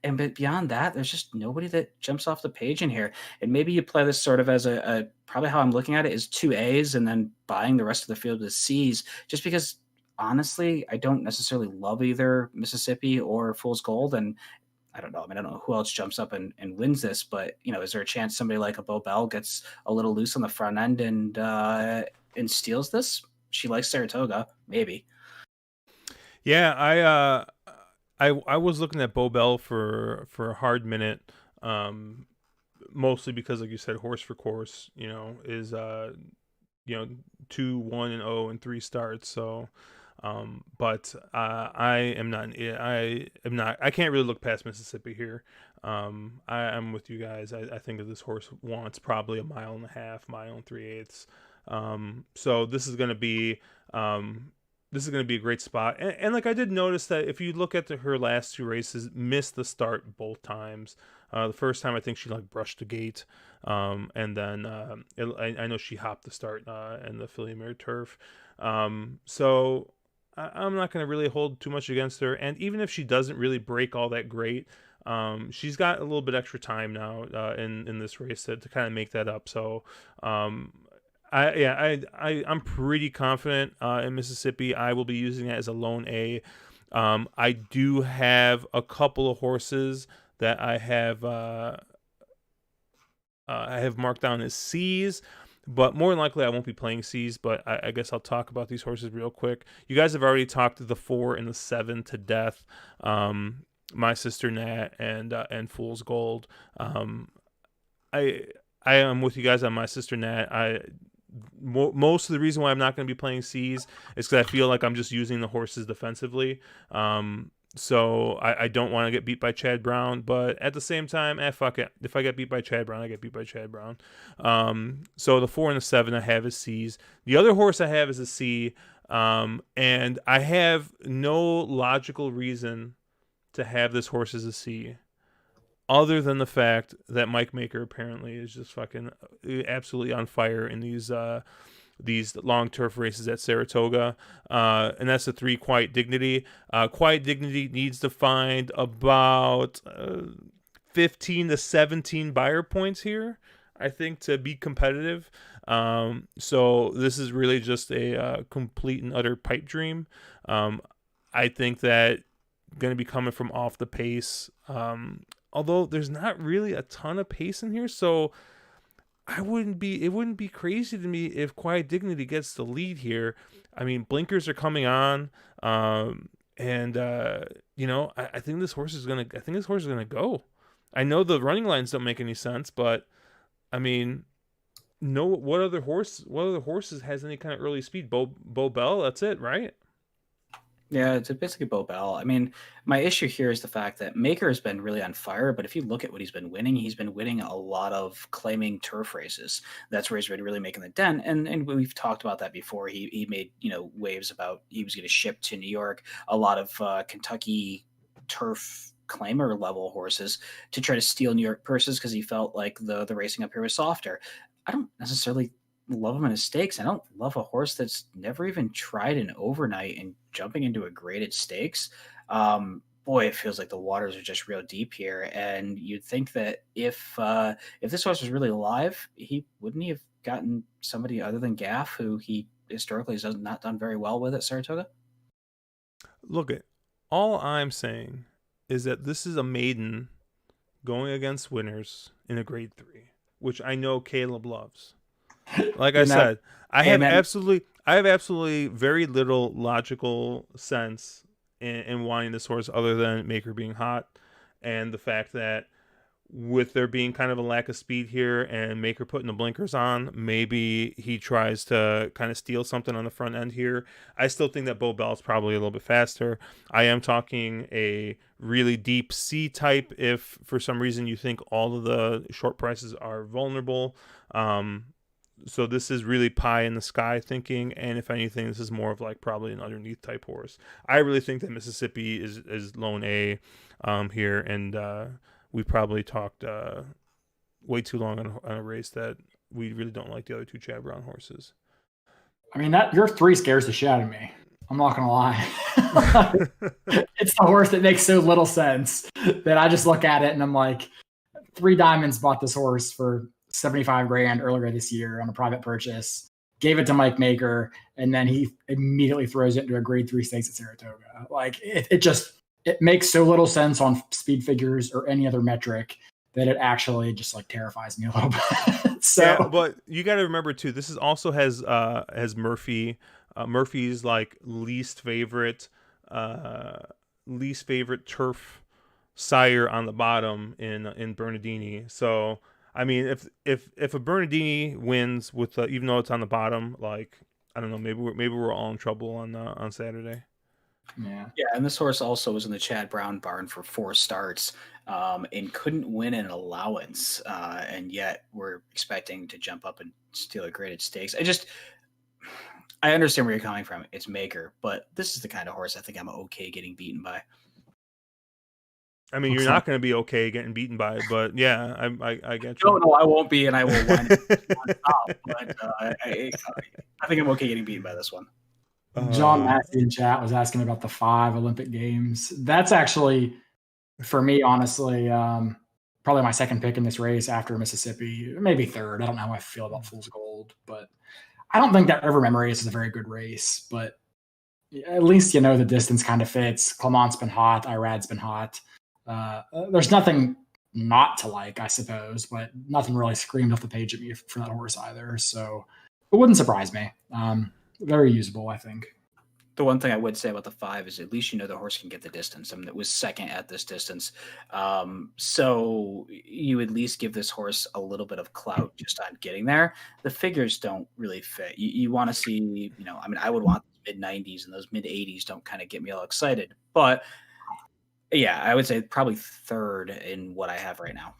and but beyond that, there's just nobody that jumps off the page in here. And maybe you play this sort of as a probably how I'm looking at it is two A's and then buying the rest of the field with C's, just because honestly, I don't necessarily love either Mississippi or Fool's Gold. And I don't know. I mean, I don't know who else jumps up and wins this, but is there a chance somebody like a Bo Bell gets a little loose on the front end and steals this? She likes Saratoga, maybe. Yeah, I was looking at Bo Bell for a hard minute, mostly because, like you said, horse for course, is 2-1-0 and 3 starts. So, but I am not. I am not. I can't really look past Mississippi here. I'm with you guys. I think that this horse wants probably a mile and a half, mile and 3/8. So this is going to be. This is going to be a great spot. And like I did notice that if you look at her last 2 races, missed the start both times. The first time I think she like brushed the gate, and then I know she hopped the start in the Philly Mare Turf. So I'm not going to really hold too much against her. And even if she doesn't really break all that great, she's got a little bit extra time now in this race to kind of make that up. So I'm pretty confident in Mississippi. I will be using it as a lone A. I do have a couple of horses that I have marked down as C's, but more than likely I won't be playing C's. But I guess I'll talk about these horses real quick. You guys have already talked the 4 and the 7 to death. My Sister Nat and Fool's Gold. I am with you guys on My Sister Nat. Most of the reason why I'm not going to be playing C's is because I feel like I'm just using the horses defensively. So I don't want to get beat by Chad Brown, but at the same time, fuck it. If I get beat by Chad Brown, I get beat by Chad Brown. So the 4 and the 7 I have as C's. The other horse I have is a C, and I have no logical reason to have this horse as a C, other than the fact that Mike Maker apparently is just fucking absolutely on fire in these long turf races at Saratoga, and that's the 3 Quiet Dignity. Quiet Dignity needs to find about 15 to 17 buyer points here, I think, to be competitive. So this is really just a complete and utter pipe dream. I think that going to be coming from off the pace. Although there's not really a ton of pace in here, so it wouldn't be crazy to me if Quiet Dignity gets the lead here. I mean, blinkers are coming on, and I think this horse is gonna go. I know the running lines don't make any sense, but I mean, no, what other horses has any kind of early speed? Bo Bell, that's it, right? Yeah, it's basically Bo Bell. I mean, my issue here is the fact that Maker has been really on fire, but if you look at what he's been winning a lot of claiming turf races. That's where he's been really making the dent. And we've talked about that before. He made, waves about he was going to ship to New York a lot of Kentucky turf claimer level horses to try to steal New York purses because he felt like the racing up here was softer. I don't necessarily love him in his stakes. I don't love a horse that's never even tried an overnight and jumping into a graded stakes. Boy, it feels like the waters are just real deep here. And you'd think that if this horse was really alive, wouldn't he have gotten somebody other than Gaff, who he historically has not done very well with at Saratoga? Look, all I'm saying is that this is a maiden going against winners in a grade 3, which I know Caleb loves. Like I said, I have absolutely very little logical sense in wanting this horse other than Maker being hot, and the fact that with there being kind of a lack of speed here and Maker putting the blinkers on, maybe he tries to kind of steal something on the front end here. I still think that Bo Bell's probably a little bit faster. I am talking a really deep C type if for some reason you think all of the short prices are vulnerable. So this is really pie in the sky thinking, and if anything, this is more of like probably an underneath type horse. I really think that Mississippi is lone A here, and we probably talked way too long on a race that we really don't like the other two Chad Brown horses. I mean, that your 3 scares the shit out of me. I'm not gonna lie. It's the horse that makes so little sense that I just look at it and I'm like, 3 Diamonds bought this horse for 75 grand earlier this year on a private purchase, gave it to Mike Maker, and then he immediately throws it into a grade 3 stakes at Saratoga. Like it makes so little sense on speed figures or any other metric that it actually just like terrifies me a little bit. So, yeah, but you got to remember too, this is also has Murphy's like least favorite turf sire on the bottom in Bernardini. So I mean, if a Bernardini wins with even though it's on the bottom, like I don't know, maybe we're all in trouble on Saturday. yeah. Yeah, and this horse also was in the Chad Brown barn for 4 starts and couldn't win an allowance, and yet we're expecting to jump up and steal a graded stakes. I understand where you're coming from. It's Maker, but this is the kind of horse I think I'm okay getting beaten by. I mean, you're not going to be okay getting beaten by it, but yeah, I get you. No, I won't be, and I will whine nonstop, but I think I'm okay getting beaten by this one. John Massey in chat was asking about the 5 Olympic Games. That's actually, for me, honestly, probably my second pick in this race after Mississippi, maybe third. I don't know how I feel about Fool's Gold, but I don't think that River Memory Race is a very good race, but at least the distance kind of fits. Clement's been hot. Irad's been hot. There's nothing not to like, I suppose, but nothing really screamed off the page at me for that horse either. So it wouldn't surprise me. Very usable, I think. The one thing I would say about the 5 is at least the horse can get the distance. I mean, it was second at this distance. So you at least give this horse a little bit of clout just on getting there. The figures don't really fit. You want to see, I mean, I would want mid 90s, and those mid 80s don't kind of get me all excited. But yeah, I would say probably third in what I have right now.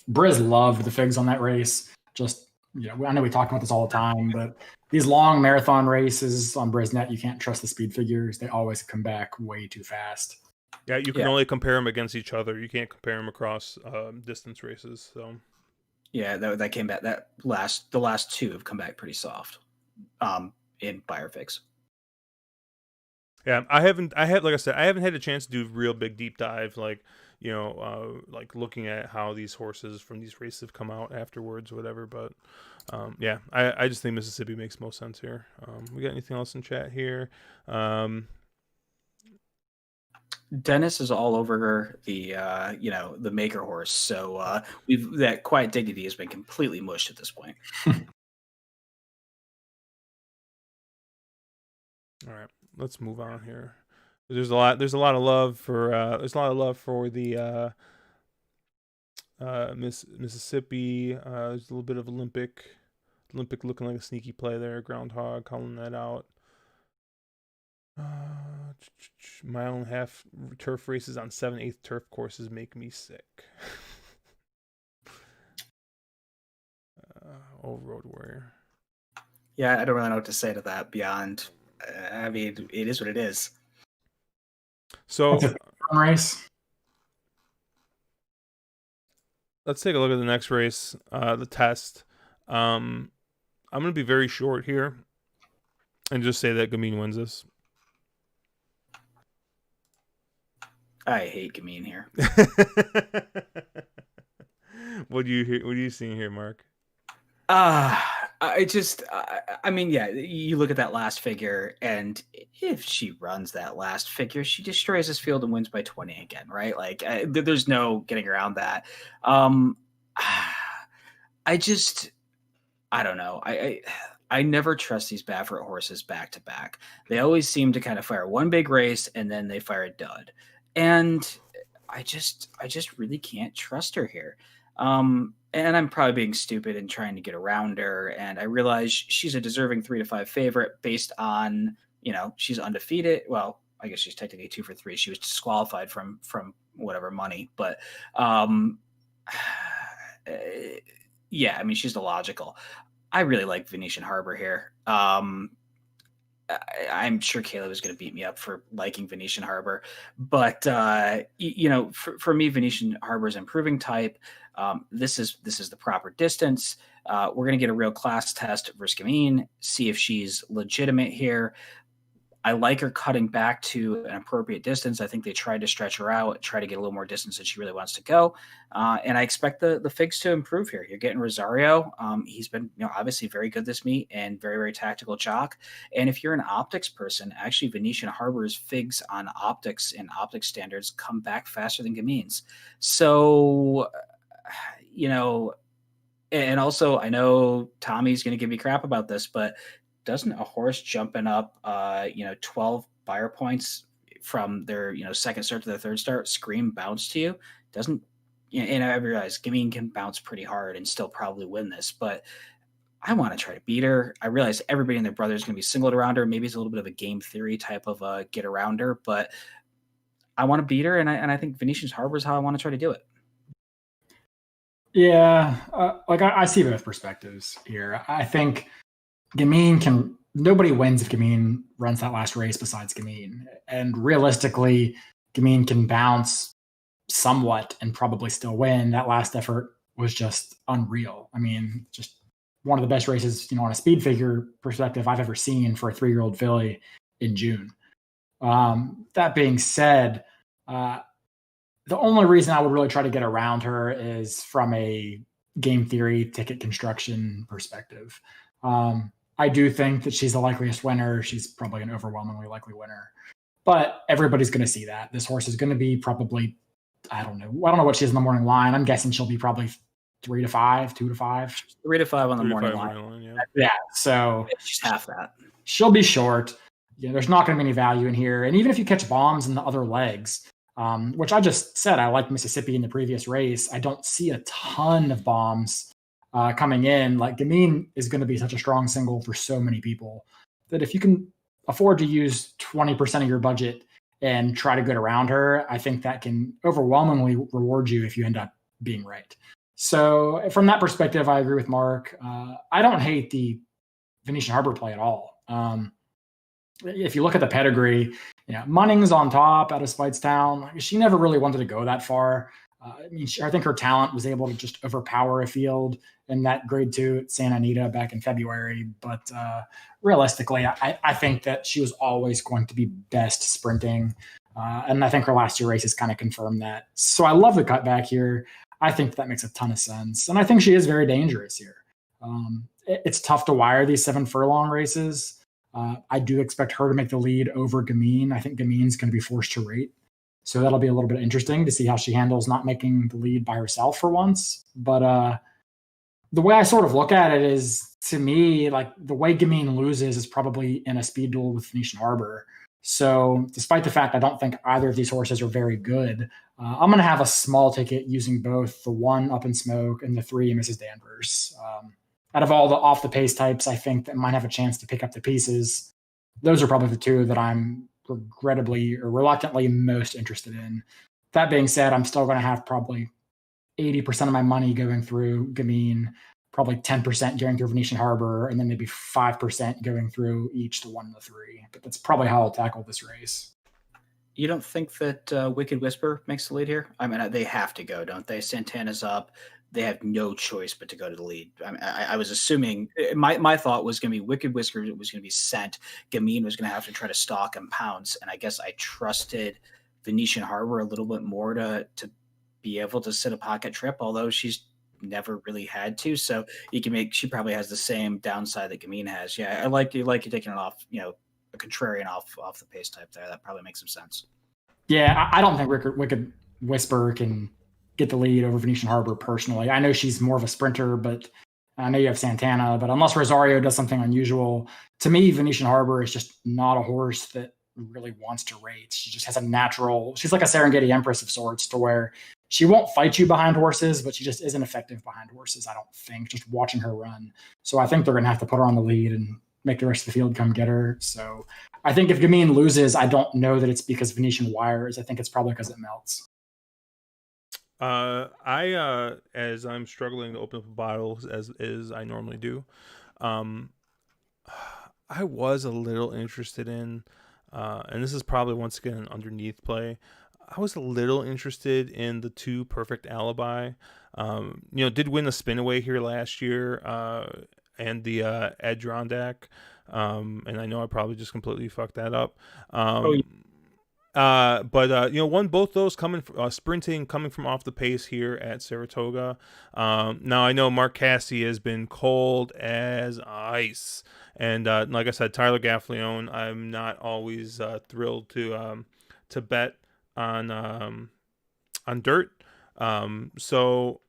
Briz loved the figs on that race. Just, I know we talk about this all the time, but these long marathon races on Brisnet, you can't trust the speed figures. They always come back way too fast. Yeah, you can only compare them against each other. You can't compare them across distance races. So yeah, that came back. The last 2 have come back pretty soft in Beyer figs. Yeah, like I said, I haven't had a chance to do real big deep dive, like like looking at how these horses from these races have come out afterwards, or whatever. But yeah, I just think Mississippi makes most sense here. We got anything else in chat here? Dennis is all over the the Maker horse, so that Quiet Dignity has been completely mushed at this point. All right, let's move on here. There's a lot of love for the Mississippi. There's a little bit of Olympic looking like a sneaky play there. Groundhog calling that out. Mile and a half turf races on 7/8 turf courses make me sick. Old Road Warrior. Yeah, I don't really know what to say to that beyond. I mean, it is what it is. So, race. Let's take a look at the next race, the test. I'm going to be very short here and just say that Gamine wins this. I hate Gamine here. What are you seeing here, Mark? I mean, yeah, you look at that last figure, and if she runs that last figure, she destroys this field and wins by 20 again, right? Like, there's no getting around that. I don't know. I never trust these Baffert horses back to back. They always seem to kind of fire one big race and then they fire a dud. And I just really can't trust her here. And I'm probably being stupid and trying to get around her. And I realize she's a deserving 3-5 favorite based on, she's undefeated. Well, I guess she's technically 2 for 3. She was disqualified from whatever money, but Yeah, I mean, she's illogical. I really like Venetian Harbor here. I'm sure Caleb is going to beat me up for liking Venetian Harbor, but for me, Venetian Harbor is improving type. This is the proper distance. We're going to get a real class test versus Gamine, see if she's legitimate here. I like her cutting back to an appropriate distance. I think they tried to stretch her out, try to get a little more distance than she really wants to go. And I expect the figs to improve here. You're getting Rosario. He's been, obviously very good this meet and very, very tactical chalk. And if you're an optics person, actually Venetian Harbor's figs on optics and optics standards come back faster than Gamine's. So, and also I know Tommy's going to give me crap about this, but doesn't a horse jumping up 12 buyer points from their second start to their third start scream bounce to you? Doesn't and I realize Gamine can bounce pretty hard and still probably win this, but I want to try to beat her. I realize everybody and their brother is going to be singled around her. Maybe it's a little bit of a game theory type of get around her, but I want to beat her, and I think Venetian Harbor is how I want to try to do it. Yeah, I see both perspectives here. I think Gamine nobody wins if Gamine runs that last race besides Gamine. And realistically, Gamine can bounce somewhat and probably still win. That last effort was just unreal. I mean, just one of the best races, on a speed figure perspective I've ever seen for a 3-year-old filly in June. That being said, the only reason I would really try to get around her is from a game theory ticket construction perspective. I do think that she's the likeliest winner. She's probably an overwhelmingly likely winner. But everybody's going to see that. This horse is going to be probably, I don't know what she is in the morning line. I'm guessing she'll be probably 3 to 5, 2 to 5. 3 to 5 on the morning line. Yeah, so she's half that. She'll be short. There's not going to be any value in here. And even if you catch bombs in the other legs, which I just said, I like Mississippi in the previous race, I don't see a ton of bombs coming in. Like Gamine is going to be such a strong single for so many people that if you can afford to use 20% of your budget and try to get around her, I think that can overwhelmingly reward you if you end up being right. So from that perspective, I agree with Mark. I don't hate the Venetian Harbor play at all. If you look at the pedigree, Munning's on top out of Speightstown. She never really wanted to go that far. I think her talent was able to just overpower a field in that grade 2 at Santa Anita back in February. But realistically, I think that she was always going to be best sprinting. And I think her last 2 races kind of confirmed that. So I love the cutback here. I think that makes a ton of sense. And I think she is very dangerous here. It's tough to wire these 7 furlong races. I do expect her to make the lead over Gamine. I think Gamine's going to be forced to rate. So that'll be a little bit interesting to see how she handles not making the lead by herself for once. But the way I sort of look at it is, to me, like the way Gamine loses is probably in a speed duel with Venetian Harbor. So despite the fact I don't think either of these horses are very good, I'm going to have a small ticket using both the 1 Up in Smoke and the 3 Mrs. Danvers. Out of all the off the pace types, I think that might have a chance to pick up the pieces. Those are probably the 2 that I'm regrettably or reluctantly most interested in. That being said, I'm still going to have probably 80% of my money going through Gamine, probably 10% going through Venetian Harbor, and then maybe 5% going through each the 1 and the 3. But that's probably how I'll tackle this race. You don't think that Wicked Whisper makes the lead here? I mean, they have to go, don't they? Santana's up. They have no choice but to go to the lead. I mean, I was assuming my thought was going to be Wicked Whisker was going to be sent. Gamine was going to have to try to stalk and pounce. And I guess I trusted Venetian Harbor a little bit more to be able to sit a pocket trip, although she's never really had to. So she probably has the same downside that Gamine has. Yeah, I like you taking it off, a contrarian off the pace type there. That probably makes some sense. Yeah, I don't think Wicked Whisper can get the lead over Venetian Harbor personally. I know she's more of a sprinter, but I know you have Santana, but unless Rosario does something unusual, to me, Venetian Harbor is just not a horse that really wants to rate. She just has she's like a Serengeti Empress of sorts, to where she won't fight you behind horses, but she just isn't effective behind horses, I don't think, just watching her run. So I think they're going to have to put her on the lead and make the rest of the field come get her. So I think if Gamine loses, I don't know that it's because Venetian wires. I think it's probably because it melts. As I'm struggling to open up bottles as I normally do, um, I was a little interested in, and this is probably once again an underneath play. I was a little interested in the two perfect alibi. Did win the spin away here last year, and the Adirondack. And I know I probably just completely fucked that up. Oh, yeah. But won both those sprinting coming from off the pace here at Saratoga. Now I know Mark Cassey has been cold as ice, and like I said, Tyler Gaffleone, I'm not always thrilled to bet on dirt. So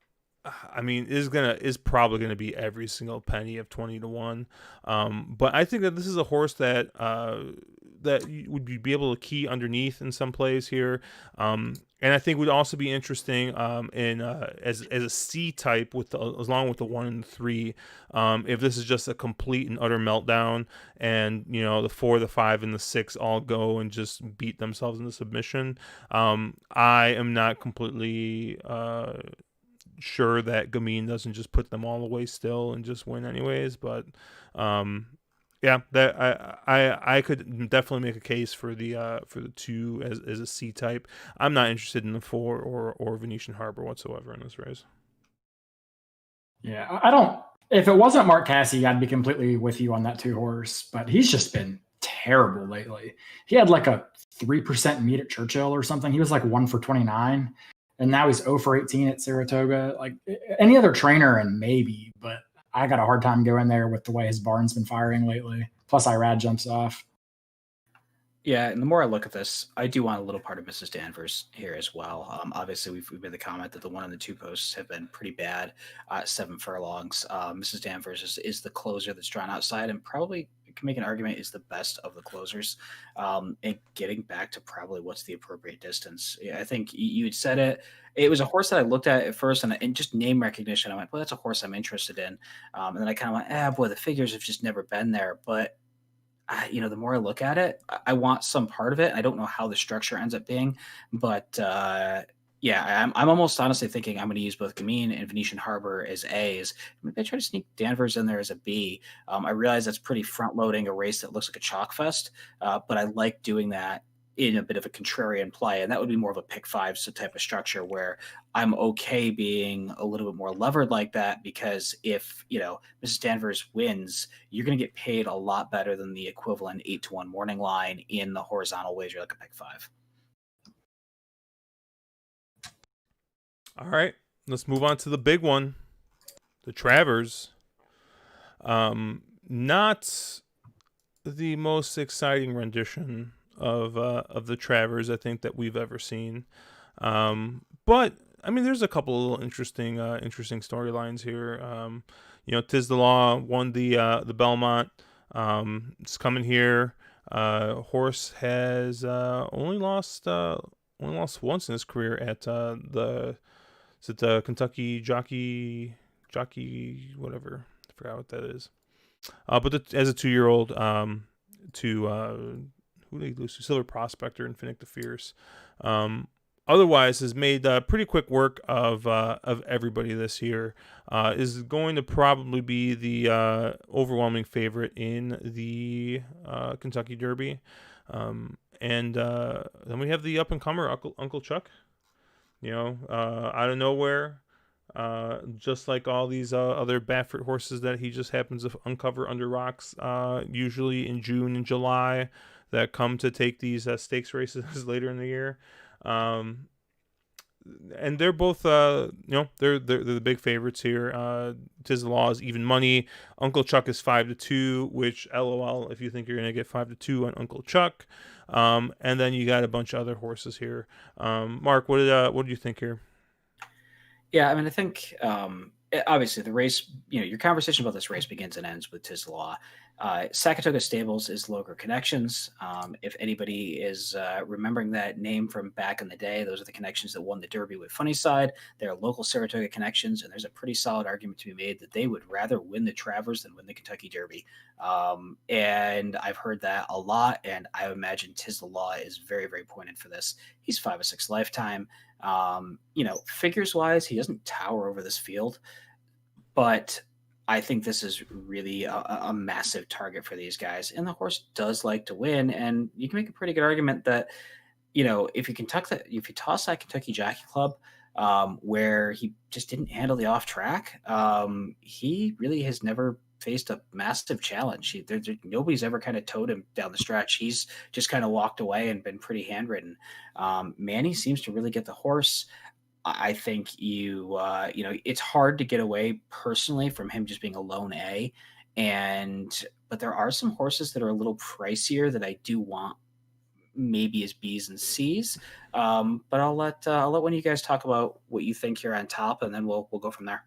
I mean, is probably gonna be every single penny of 20 to 1. But I think that this is a horse that you would be able to key underneath in some plays here. And I think would also be interesting in as a C type along with the 1 and the 3. If this is just a complete and utter meltdown, and the 4, the 5, and the 6 all go and just beat themselves into submission, I am not completely sure that Gamine doesn't just put them all away still and just win anyways. But yeah, that I could definitely make a case for the 2 as a C type. I'm not interested in the 4 or Venetian Harbor whatsoever in this race. Yeah, I don't. If it wasn't Mark Cassey, I'd be completely with you on that 2 horse. But he's just been terrible lately. He had like a 3% meet at Churchill or something. He was like 1 for 29, and now he's 0 for 18 at Saratoga. Like any other trainer, and maybe, but I got a hard time going there with the way his barn's been firing lately. Plus, Irad jumps off. Yeah, and the more I look at this, I do want a little part of Mrs. Danvers here as well. Obviously, we've made the comment that the 1 and the 2 posts have been pretty bad, 7 furlongs. Mrs. Danvers is the closer that's drawn outside, and probably can make an argument is the best of the closers. And getting back to probably what's the appropriate distance. Yeah, I think you had said it. It was a horse that I looked at first, and just name recognition, I went, well, that's a horse I'm interested in. And then I kind of went, boy, the figures have just never been there. But the more I look at it, I want some part of it. I don't know how the structure ends up being, but yeah, I'm almost honestly thinking I'm going to use both Gamine and Venetian Harbor as A's. Maybe I try to sneak Danvers in there as a B. I realize that's pretty front loading a race that looks like a chalk fest, but I like doing that in a bit of a contrarian play, and that would be more of a pick 5 type of structure where I'm okay being a little bit more levered like that, because if Mrs. Danvers wins, you're going to get paid a lot better than the equivalent 8-1 morning line in the horizontal wager like a pick 5. All right, let's move on to the big one, the Travers. Not the most exciting rendition of the Travers I think that we've ever seen. But I mean, there's a couple of little interesting storylines here. Tiz the Law won the Belmont. It's coming here. Horse has only lost once in his career at the Kentucky jockey whatever, I forgot what that is. But as a 2-year-old, to who did he lose to? Silver Prospector and Finnick the Fierce. Otherwise, has made pretty quick work of everybody this year. Is going to probably be the overwhelming favorite in the Kentucky Derby. And then we have the up and comer Uncle Chuck. Out of nowhere. Just like all these other Baffert horses that he just happens to uncover under rocks, usually in June and July, that come to take these stakes races later in the year. And they're both, they're the big favorites here. Tiz the Law is even money. Uncle Chuck is 5-2, which LOL if you think you're gonna get 5-2 on Uncle Chuck. And then you got a bunch of other horses here. Mark, what do you think here? Yeah, I mean, I think obviously the race, your conversation about this race begins and ends with Tiz the Law. Saratoga Stables is Local Connections. If anybody is remembering that name from back in the day, those are the connections that won the Derby with Funnyside. They're local Saratoga connections, and there's a pretty solid argument to be made that they would rather win the Travers than win the Kentucky Derby. And I've heard that a lot, and I imagine Tiz the Law is very, very pointed for this. He's 5-6 lifetime. Figures wise, he doesn't tower over this field, but I think this is really a massive target for these guys. And the horse does like to win. And you can make a pretty good argument that, if you toss that Kentucky Jockey Club, where he just didn't handle the off track, he really has never faced a massive challenge. Nobody's ever kind of towed him down the stretch. He's just kind of walked away and been pretty handwritten. Manny seems to really get the horse. I think it's hard to get away personally from him just being a lone A, but there are some horses that are a little pricier that I do want maybe as B's and C's. But I'll let one of you guys talk about what you think here on top, and then we'll go from there.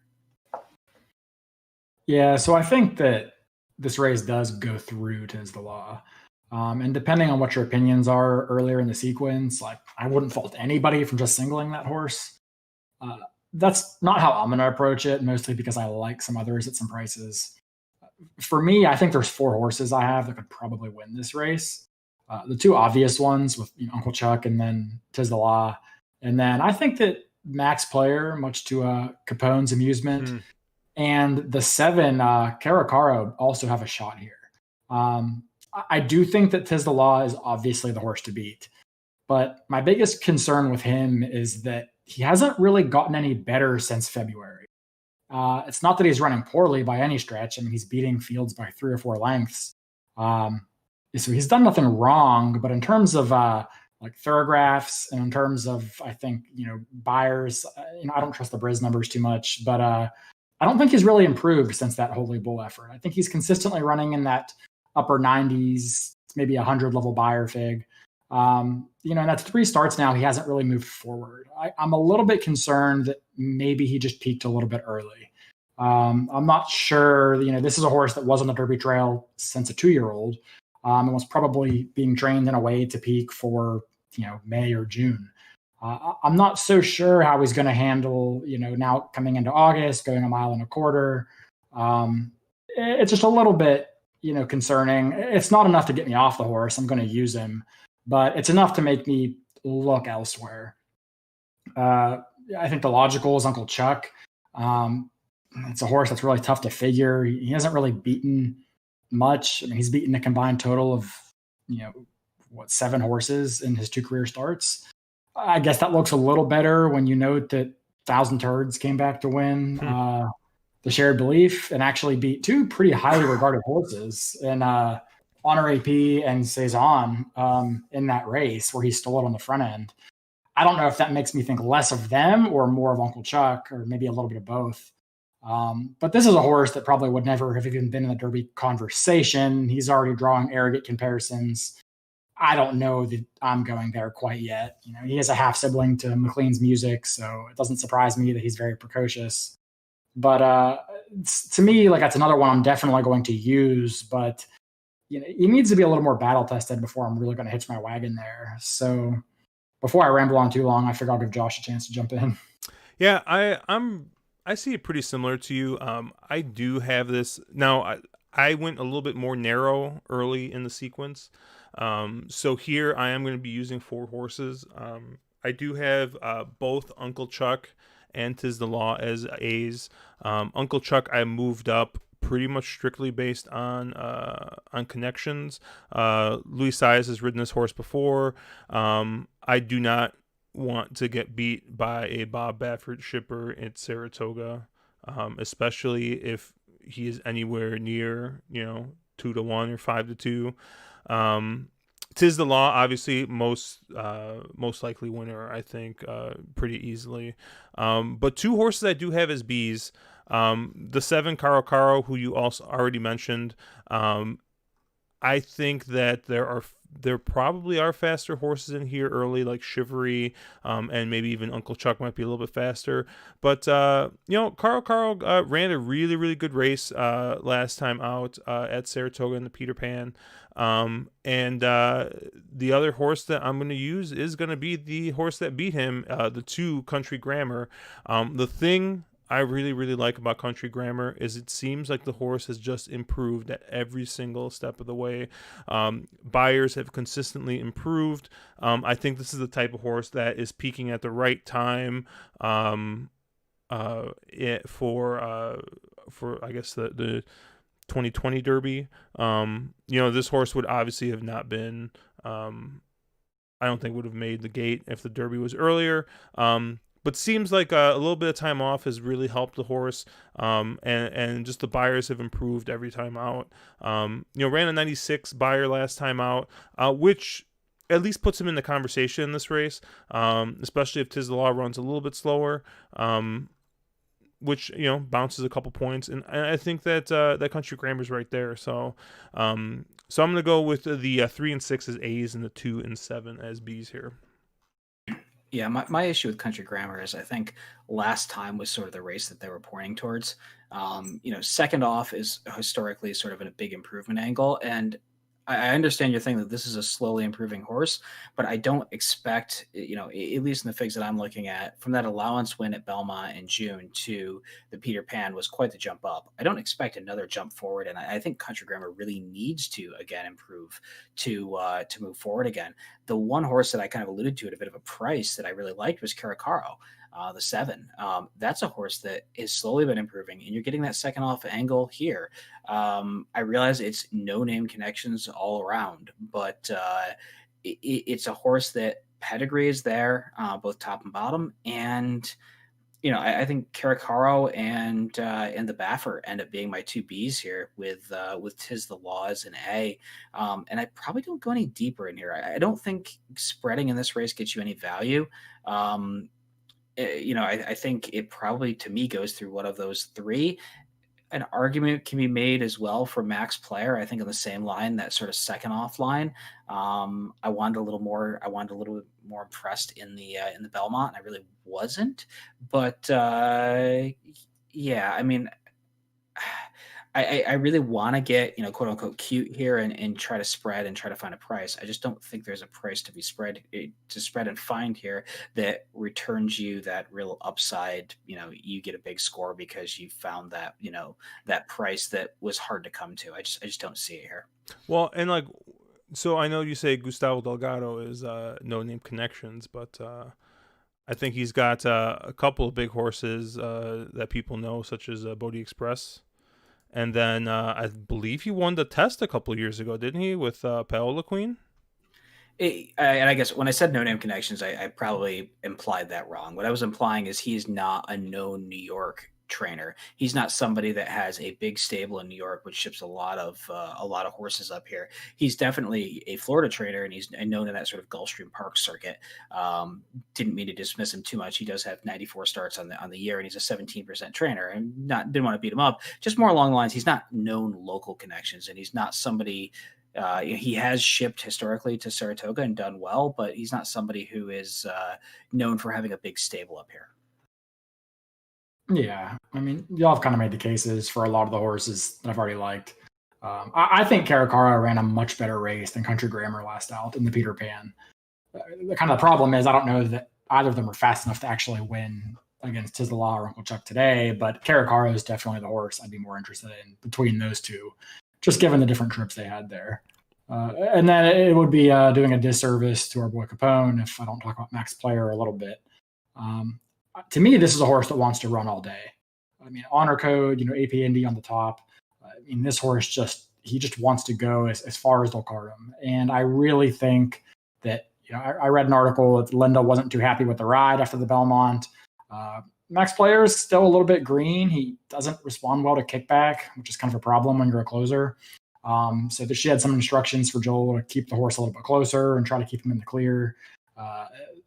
Yeah, so I think that this race does go through Tiz the Law. And depending on what your opinions are earlier in the sequence, like I wouldn't fault anybody from just singling that horse. That's not how I'm going to approach it, mostly because I like some others at some prices. For me, I think there's 4 horses I have that could probably win this race. The 2 obvious ones with Uncle Chuck and then Tiz the Law. And then I think that Max Player, much to Capone's amusement, and the 7 Caracaro also have a shot here. I do think that Tiz the Law is obviously the horse to beat. But my biggest concern with him is that he hasn't really gotten any better since February. It's not that he's running poorly by any stretch. I mean, he's beating fields by 3 or 4 lengths. So he's done nothing wrong. But in terms of like thoroughgraphs and in terms of, I think, buyers, I don't trust the Briz numbers too much. But I don't think he's really improved since that Holy Bull effort. I think he's consistently running in that upper 90s, maybe 100 level buyer fig. And that's 3 starts now. He hasn't really moved forward. I'm a little bit concerned that maybe he just peaked a little bit early. I'm not sure. This is a horse that was on the Derby Trail since a 2-year-old, and was probably being trained in a way to peak for May or June. I'm not so sure how he's going to handle now coming into August, going 1.25 miles. It's just a little bit concerning. It's not enough to get me off the horse. I'm going to use him. But it's enough to make me look elsewhere. I think the logical is Uncle Chuck. It's a horse that's really tough to figure. He hasn't really beaten much. I mean, he's beaten a combined total of, 7 horses in his 2 career starts. I guess that looks a little better when you note that 1,000 Turds came back to win the Shared Belief and actually beat 2 pretty highly regarded horses. And Honor AP and Cezanne in that race where he stole it on the front end. I don't know if that makes me think less of them or more of Uncle Chuck, or maybe a little bit of both. But this is a horse that probably would never have even been in the Derby conversation. He's already drawing arrogant comparisons. I don't know that I'm going there quite yet. He is a half sibling to McLean's Music, so it doesn't surprise me that he's very precocious. But to me, that's another one I'm definitely going to use, but he needs to be a little more battle tested before I'm really going to hitch my wagon there. So before I ramble on too long, I figure I'll give Josh a chance to jump in. Yeah, I see it pretty similar to you. I do have this now. I went a little bit more narrow early in the sequence. So here I am going to be using 4 horses. I do have both Uncle Chuck and Tiz the Law as A's. Uncle Chuck I moved up pretty much strictly based on connections. Louis Size has ridden this horse before. I do not want to get beat by a Bob Baffert shipper at Saratoga, especially if he is anywhere near 2-1 or 5-2. Tiz the Law, obviously most likely winner, I think, pretty easily. But 2 horses I do have as B's. The 7 Caro, who you also already mentioned. I think that there are there probably are faster horses in here early, like Chivalry, and maybe even Uncle Chuck might be a little bit faster. But Carl ran a really, really good race last time out at Saratoga in the Peter Pan. And the other horse that I'm going to use is going to be the horse that beat him, the 2 Country Grammar. The thing I really, really like about Country Grammar is it seems like the horse has just improved at every single step of the way. Buyers have consistently improved. I think this is the type of horse that is peaking at the right time for I guess the 2020 Derby. This horse would obviously have not been. I don't think would have made the gate if the Derby was earlier. But seems like a little bit of time off has really helped the horse, and just the buyers have improved every time out. Ran a 96 buyer last time out, which at least puts him in the conversation in this race, especially if Tiz the Law runs a little bit slower, which bounces a couple points, and I think that that Country Grammar's right there. So I'm going to go with the 3 and 6 as A's and the 2 and 7 as B's here. Yeah, my issue with Country Grammar is I think last time was sort of the race that they were pointing towards. Second off is historically sort of in a big improvement angle. And I understand your thing that this is a slowly improving horse, but I don't expect, at least in the figs that I'm looking at, from that allowance win at Belmont in June to the Peter Pan was quite the jump up. I don't expect another jump forward, and I think Country Grammar really needs to again improve to move forward again. The one horse that I kind of alluded to at a bit of a price that I really liked was Caracaro. The 7. That's a horse that has slowly been improving, and you're getting that second off angle here. I realize it's no name connections all around, but it's a horse that pedigree is there, both top and bottom. And, I think Caracaro and the Baffer end up being my 2 Bs here with Tiz the Law as an A. And I probably don't go any deeper in here. I don't think spreading in this race gets you any value. I think it probably, to me, goes through one of those 3. An argument can be made as well for Max Player. I think on the same line, that sort of second off line. I wanted a little more impressed in the Belmont. I really wasn't, but yeah, I mean, I really want to get, quote unquote cute here and try to spread and try to find a price. I just don't think there's a price to spread and find here that returns you that real upside. You get a big score because you found that, that price that was hard to come to. I just don't see it here. Well, and so I know you say Gustavo Delgado is no name connections, but I think he's got a couple of big horses that people know, such as Bodie Express. And then I believe he won the test a couple of years ago, didn't he, with Paola Queen? And I guess when I said no name connections, I probably implied that wrong. What I was implying is he's not a known New York trainer. He's not somebody that has a big stable in New York, which ships a lot of horses up here. He's definitely a Florida trainer, and he's known in that sort of Gulfstream Park circuit. Didn't mean to dismiss him too much. He does have 94 starts on the year, and he's a 17% trainer. And didn't want to beat him up. Just more along the lines, he's not known local connections, and he's not somebody. He has shipped historically to Saratoga and done well, but he's not somebody who is known for having a big stable up here. Yeah, I mean, y'all have kind of made the cases for a lot of the horses that I've already liked. I think Caracaro ran a much better race than Country Grammar last out in the Peter Pan. The kind of problem is I don't know that either of them are fast enough to actually win against Tiz the Law or Uncle Chuck today, but Caracaro is definitely the horse I'd be more interested in between those two, just given the different trips they had there. And then it would be doing a disservice to our boy Capone if I don't talk about Max Player a little bit. To me, this is a horse that wants to run all day. I mean, honor code, APND on the top. This horse just wants to go as far as they'll cart him. And I really think that, I read an article that Linda wasn't too happy with the ride after the Belmont. Max Player is still a little bit green. He doesn't respond well to kickback, which is kind of a problem when you're a closer. So that she had some instructions for Joel to keep the horse a little bit closer and try to keep him in the clear.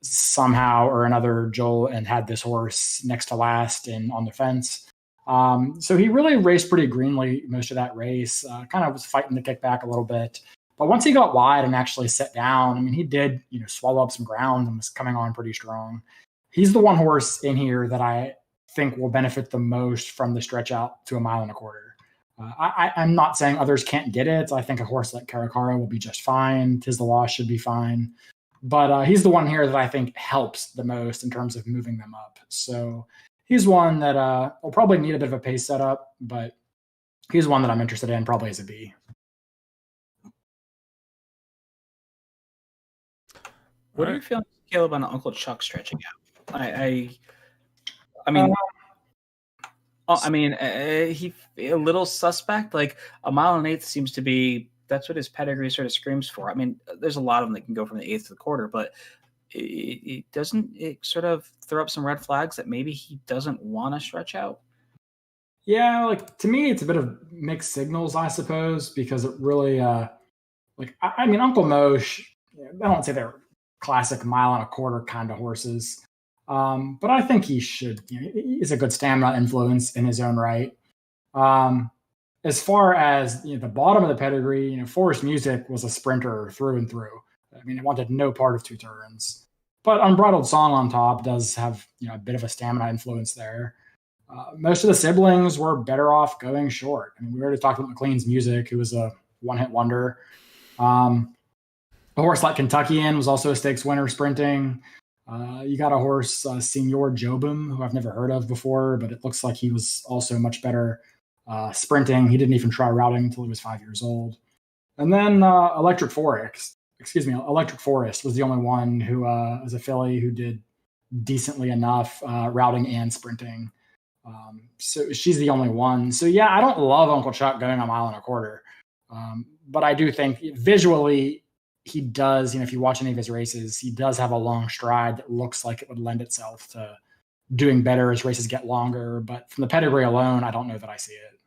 Somehow or another, Joel and had this horse next to last and on the fence. So he really raced pretty greenly most of that race. Kind of was fighting the kickback a little bit. But once he got wide and actually set down, I mean, he did, swallow up some ground and was coming on pretty strong. He's the one horse in here that I think will benefit the most from the stretch out to 1.25 miles. I'm not saying others can't get it. I think a horse like Caracara will be just fine. Tis the Law should be fine. But he's the one here that I think helps the most in terms of moving them up. So he's one that will probably need a bit of a pace setup, but he's one that I'm interested in, probably as a B. What are your feelings, Caleb, on Uncle Chuck stretching out? I mean, he a little suspect. Like 1.1 miles seems to be, that's what his pedigree sort of screams for. I mean, there's a lot of them that can go from the 1/8 to the 1/4, but it doesn't it sort of throw up some red flags that maybe he doesn't want to stretch out? Yeah, like to me, it's a bit of mixed signals, I suppose, because it really, I mean, Uncle Mosh, I don't say they're classic 1.25 mile kind of horses. But I think he should, he's a good stamina influence in his own right. As far as the bottom of the pedigree, Forest Music was a sprinter through and through. I mean, it wanted no part of 2 turns. But Unbridled Song on top does have a bit of a stamina influence there. Most of the siblings were better off going short. I mean, we already talked about McLean's Music, who was a one-hit wonder. A horse like Kentuckian was also a stakes winner sprinting. You got a horse, Senor Jobim, who I've never heard of before, but it looks like he was also much better sprinting. He didn't even try routing until he was 5 years old. And then Electric Forest was the only one who was a filly who did decently enough routing and sprinting. So she's the only one. So yeah, I don't love Uncle Chuck going 1.25 miles. But I do think visually he does, if you watch any of his races, he does have a long stride that looks like it would lend itself to doing better as races get longer. But from the pedigree alone, I don't know that I see it.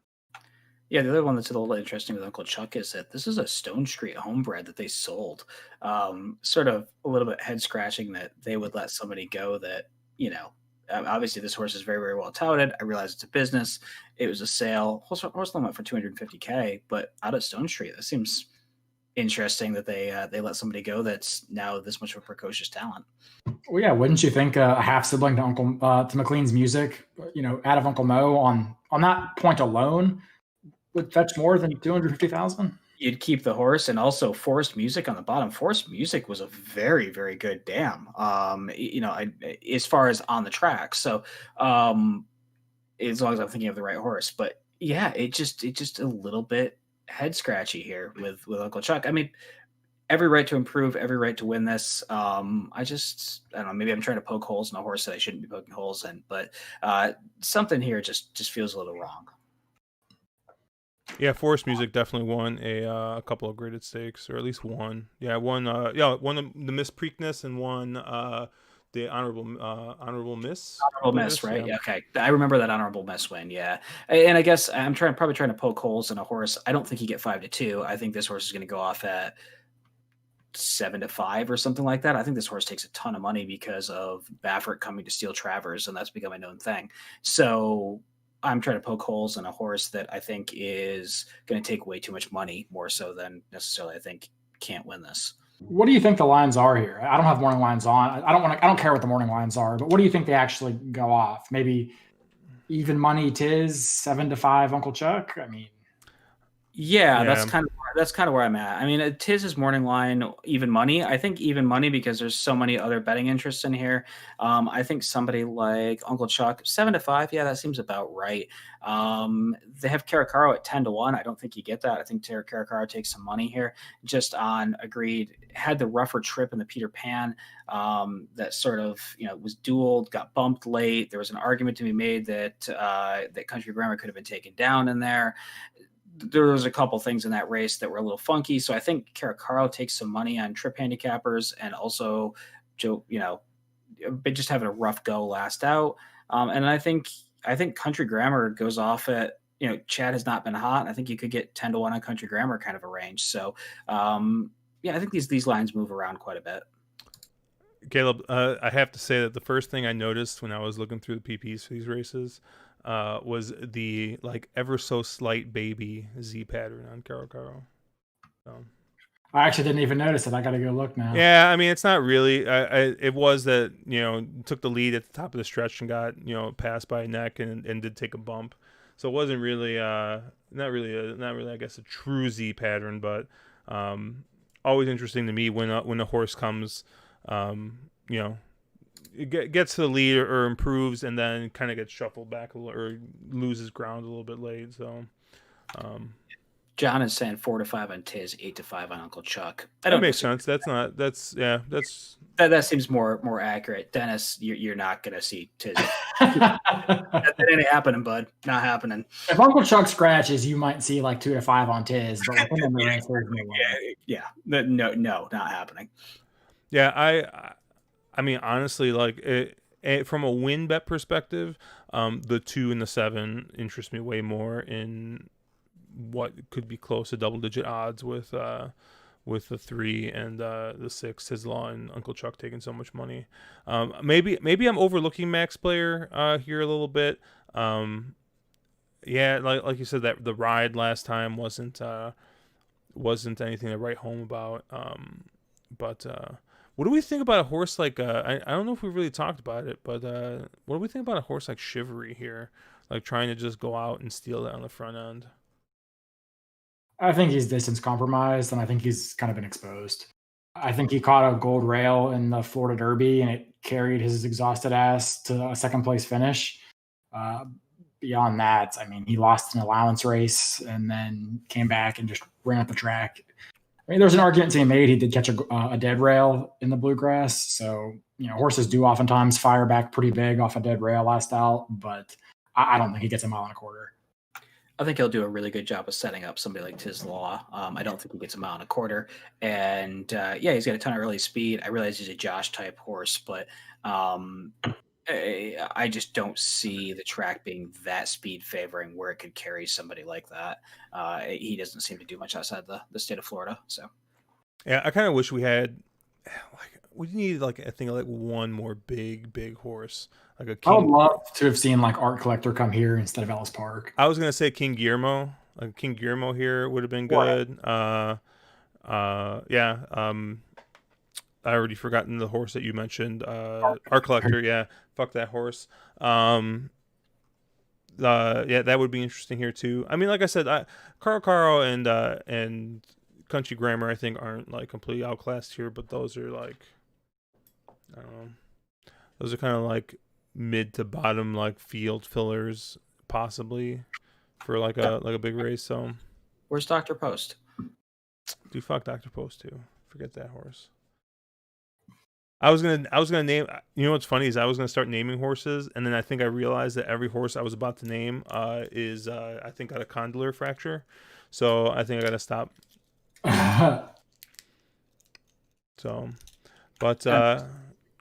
Yeah, the other one that's a little interesting with Uncle Chuck is that this is a Stone Street homebred that they sold. Sort of a little bit head scratching that they would let somebody go that, obviously this horse is very, very well touted. I realize it's a business. It was a sale. Horse went for $250K, but out of Stone Street, that seems interesting that they let somebody go that's now this much of a precocious talent. Well, yeah, wouldn't you think a half sibling to McLean's Music, out of Uncle Mo on that point alone would fetch more than 250,000? You'd keep the horse, and also Forest Music on the bottom. Forest Music was a very, very good dam. As far as on the track. So, as long as I'm thinking of the right horse, but yeah, it just a little bit head scratchy here with Uncle Chuck. I mean, every right to improve, every right to win this. I don't know. Maybe I'm trying to poke holes in a horse that I shouldn't be poking holes in, but something here just feels a little wrong. Yeah, Forest Music definitely won a couple of graded stakes, or at least one. Yeah, one the Miss Preakness and one the honorable miss. Honorable miss, right? Yeah. Okay, I remember that honorable miss win. Yeah, and I guess I'm probably trying to poke holes in a horse. I don't think you get 5-2. I think this horse is going to go off at 7-5 or something like that. I think this horse takes a ton of money because of Baffert coming to steal Travers, and that's become a known thing. So I'm trying to poke holes in a horse that I think is going to take way too much money, more so than necessarily I think can't win this. What do you think the lines are here? I don't have morning lines on. I don't care what the morning lines are, but what do you think they actually go off? Maybe even money Tiz, 7-5 Uncle Chuck. I mean, yeah, that's kind of where I'm at. I mean, Tiz's morning line, even money. I think even money because there's so many other betting interests in here. I think somebody like Uncle Chuck, 7-5. Yeah, that seems about right. They have Caracara at 10-1. I don't think you get that. I think Caracara takes some money here. Just on agreed, had the rougher trip in the Peter Pan that sort of was dueled, got bumped late. There was an argument to be made that that Country Grammar could have been taken down in there. There was a couple things in that race that were a little funky. So I think Caracara takes some money on trip handicappers and also, just having a rough go last out. And I think Country Grammar goes off at, Chad has not been hot. I think you could get 10-1 on Country Grammar kind of a range. So, I think these lines move around quite a bit. Caleb, I have to say that the first thing I noticed when I was looking through the PPs for these races was the ever so slight baby Z pattern on Caracara. I actually didn't even notice it. I got to go look now. Yeah, I mean, it's not really. It was that, took the lead at the top of the stretch and got, passed by a neck and did take a bump. So it wasn't really not really I guess a true Z pattern, but always interesting to me when a horse comes, it gets to the lead or improves and then kind of gets shuffled back a little or loses ground a little bit late. So John is saying 4-5 on Tiz, 8-5 on Uncle Chuck. that makes sense. That seems more accurate. Dennis, you're not gonna see Tiz. That ain't happening, bud. Not happening. If Uncle Chuck scratches, you might see like 2-5 on Tiz, but within the race, there's no way. No, not happening. Yeah, I mean, honestly, like from a win bet perspective, the 2 and the 7 interest me way more in what could be close to double-digit odds with the 3 and the 6, his law and Uncle Chuck taking so much money. Maybe I'm overlooking Max Player here a little bit. Yeah, like you said, that the ride last time wasn't anything to write home about. But what do we think about a horse like I don't know if we've really talked about it, but what do we think about a horse like Chivalry here, like trying to just go out and steal that on the front end? I think he's distance compromised, and I think he's kind of been exposed. I think he caught a gold rail in the Florida Derby, and it carried his exhausted ass to a second place finish. Beyond that, I mean, he lost an allowance race and then came back and just ran up the track. I mean, there's an argument to be made. He did catch a dead rail in the bluegrass. So, horses do oftentimes fire back pretty big off a dead rail last out, but I don't think he gets a mile and a quarter. I think he'll do a really good job of setting up somebody like Tiz Law. I don't think he gets a mile and a quarter. And he's got a ton of early speed. I realize he's a Josh type horse, but I just don't see the track being that speed favoring where it could carry somebody like that. He doesn't seem to do much outside the state of Florida. So, yeah, I kind of wish we had we need I think one more big horse. Like a King. I would love to have seen Art Collector come here instead of Ellis Park. I was gonna say King Guillermo. King Guillermo here would have been good. Right. I already forgotten the horse that you mentioned. Art Collector. Yeah, fuck that horse. That would be interesting here too. I mean, like I said, Caro and Country Grammar I think aren't completely outclassed here, but those are I don't know. Those are kind of mid to bottom field fillers possibly for a big race. So where's Dr. Post? Dude, fuck Dr. Post too. Forget that horse. I was gonna name. You know what's funny is I was gonna start naming horses, and then I think I realized that every horse I was about to name is I think got a condylar fracture, so I think I gotta stop. So, but go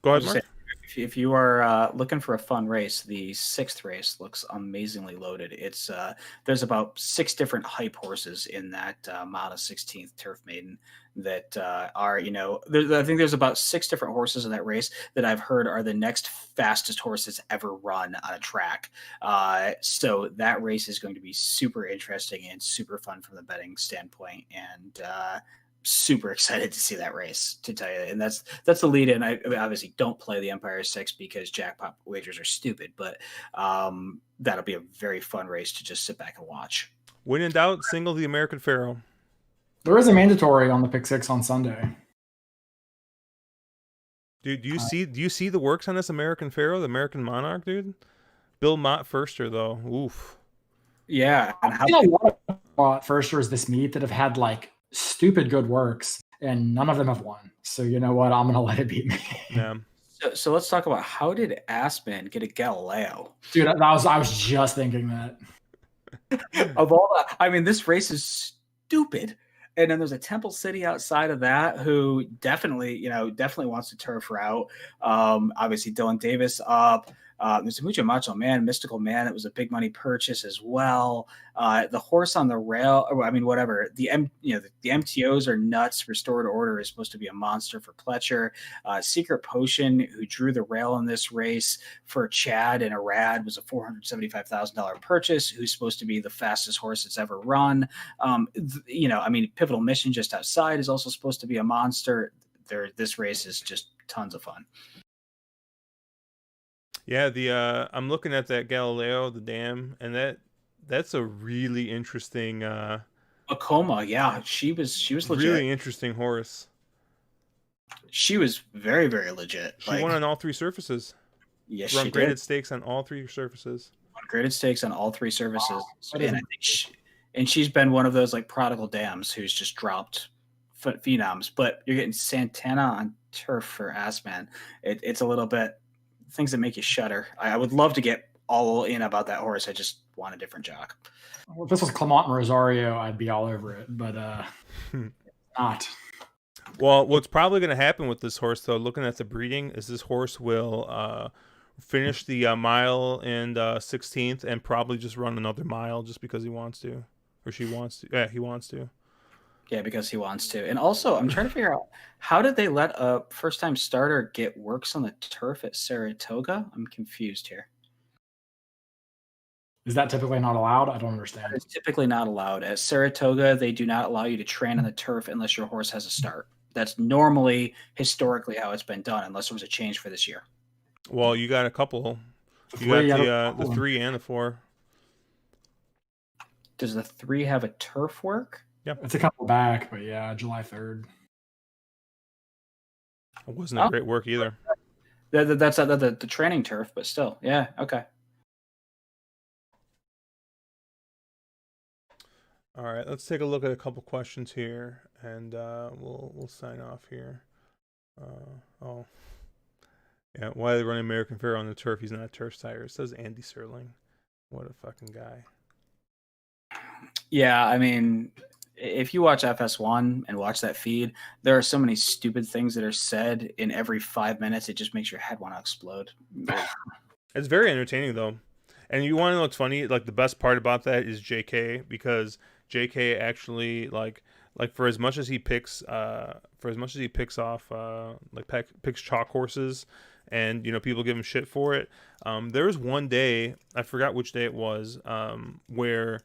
ahead, Mark. If you are looking for a fun race, the 6th race looks amazingly loaded. It's there's about 6 different hype horses in that mile to 16th Turf Maiden that are I think there's about 6 different horses in that race that I've heard are the next fastest horses ever run on a track. So that race is going to be super interesting and super fun from the betting standpoint, and super excited to see that race, to tell you. And that's the lead in. I obviously don't play the Empire 6 because jackpot wagers are stupid, but that'll be a very fun race to just sit back and watch. When in doubt, single the American Pharaoh. There is a mandatory on the pick 6 on Sunday. Dude, do you see the works on this American Pharaoh, the American Monarch, dude? Bill Mott Firster though. Oof. Yeah. I've seen a lot of Firsters this meet that have had stupid good works, and none of them have won. So you know what? I'm gonna let it beat me. Yeah. So let's talk about, how did Aspen get a Galileo? Dude, I was just thinking that. Of all that, I mean, this race is stupid. And then there's a Temple City outside of that who definitely wants to turf route. Obviously Dylan Davis up. There's a Mucho Macho Man, Mystical Man. That was a big money purchase as well. The horse on the rail, or, I mean, whatever. The MTOs are nuts. Restored Order is supposed to be a monster for Pletcher. Secret Potion, who drew the rail in this race for Chad and Arad, was a $475,000 purchase. Who's supposed to be the fastest horse that's ever run. Pivotal Mission just outside is also supposed to be a monster. This race is just tons of fun. Yeah, I'm looking at that Galileo, the dam, and that's a really interesting Akoma, yeah, she was legit. Really interesting horse. She was very, very legit. She won on all 3 surfaces. Yes, Run she graded did. stakes on all 3 surfaces. Graded stakes on all 3 surfaces. Wow. And I think she's been one of those like prodigal dams who's just dropped phenoms. But you're getting Santana on turf for Assman. It's a little bit things that make you shudder. I would love to get all in about that horse. I just want a different jock. Well, if this was Clement and Rosario, I'd be all over it, but not. Well, what's probably going to happen with this horse, though, looking at the breeding, is this horse will finish the mile and 16th and probably just run another mile just because he wants to. Or she wants to. Yeah, he wants to. Yeah, because he wants to. And also, I'm trying to figure out, how did they let a first-time starter get works on the turf at Saratoga? I'm confused here. Is that typically not allowed? I don't understand. It's typically not allowed. At Saratoga, they do not allow you to train on the turf unless your horse has a start. That's normally, historically, how it's been done, unless there was a change for this year. Well, you got a couple. You got the 3 and the 4. Does the 3 have a turf work? Yep. It's a couple back, but yeah, July 3rd. It wasn't a great work either. That's the training turf, but still. Yeah, okay. All right, let's take a look at a couple questions here, and we'll sign off here. Yeah, why are they running American Pharoah on the turf? He's not a turf sire. It says Andy Serling. What a fucking guy. Yeah, I mean, if you watch FS1 and watch that feed, there are so many stupid things that are said in every 5 minutes. It just makes your head want to explode. It's very entertaining, though. And you want to know what's funny? Like, the best part about that is JK, because JK actually, like for as much as he picks off picks chalk horses, and people give him shit for it. There was one day, I forgot which day it was, where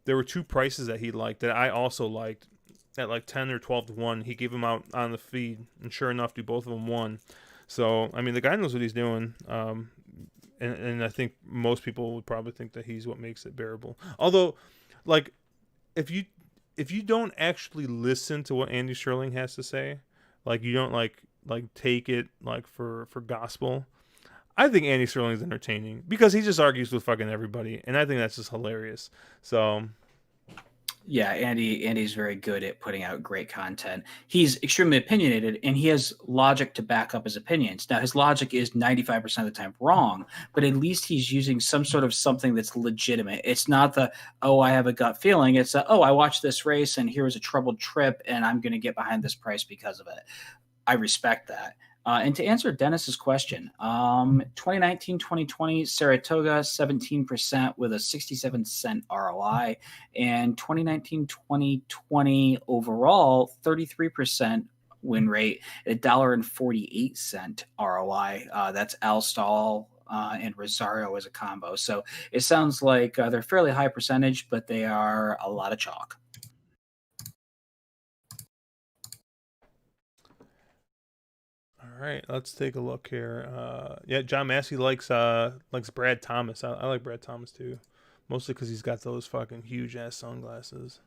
there were 2 prices that he liked that I also liked at like 10 or 12 to 1. He gave them out on the feed, and sure enough, both of them won. So I mean, the guy knows what he's doing. And I think most people would probably think that he's what makes it bearable. Although, like, if you don't actually listen to what Andy Sherling has to say, like, you don't like take it like for gospel, I think Andy Sterling is entertaining because he just argues with fucking everybody, and I think that's just hilarious. So, yeah, Andy's very good at putting out great content. He's extremely opinionated, and he has logic to back up his opinions. Now, his logic is 95% of the time wrong, but at least he's using some sort of something that's legitimate. It's not I have a gut feeling. It's I watched this race, and here was a troubled trip, and I'm going to get behind this price because of it. I respect that. And to answer Dennis's question, 2019-2020 Saratoga 17% with a 67-cent ROI, and 2019-2020 overall 33% win rate at $1.48 ROI. That's Al Stahl and Rosario as a combo. So it sounds like they're fairly high percentage, but they are a lot of chalk. all right, let's take a look here. John Massey likes Brad Thomas. I like Brad Thomas too, mostly because he's got those fucking huge ass sunglasses.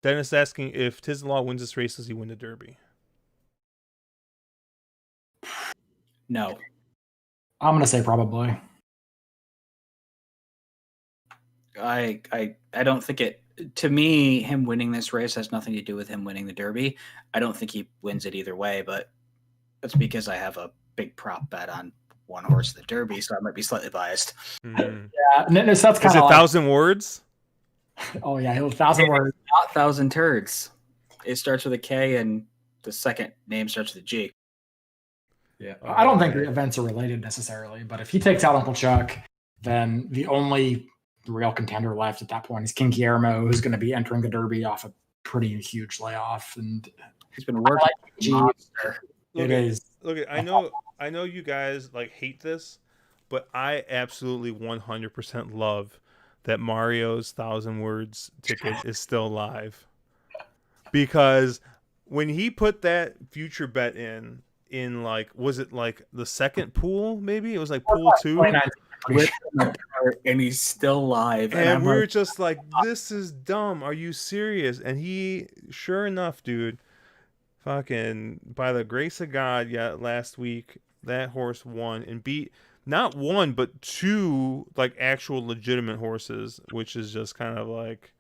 Dennis asking if Tislaw wins this race, does he win the Derby? No. I'm gonna say probably. I don't think it. To me, him winning this race has nothing to do with him winning the Derby. I don't think he wins it either way, but that's because I have a big prop bet on one horse in the Derby, so I might be slightly biased. Mm-hmm. Yeah, so that's kind of like 1,000 words. Oh yeah, 1,000 words. Not 1,000 turds. It starts with a K, and the second name starts with a G. Yeah, I don't think the events are related necessarily, but if he takes out Uncle Chuck, then the only real contender left at that point is King Guillermo, who's going to be entering the Derby off a pretty huge layoff, and he's been working. Look, I know you guys like hate this, but I absolutely 100% love that Mario's 1,000 words ticket is still live, because when he put that future bet in like, was it like the second pool? Maybe it was like pool 2, and he's still live. And we were just like, this is dumb. Are you serious? And he, sure enough, dude, fucking by the grace of God, last week that horse won and beat not one but 2 like actual legitimate horses, which is just kind of like,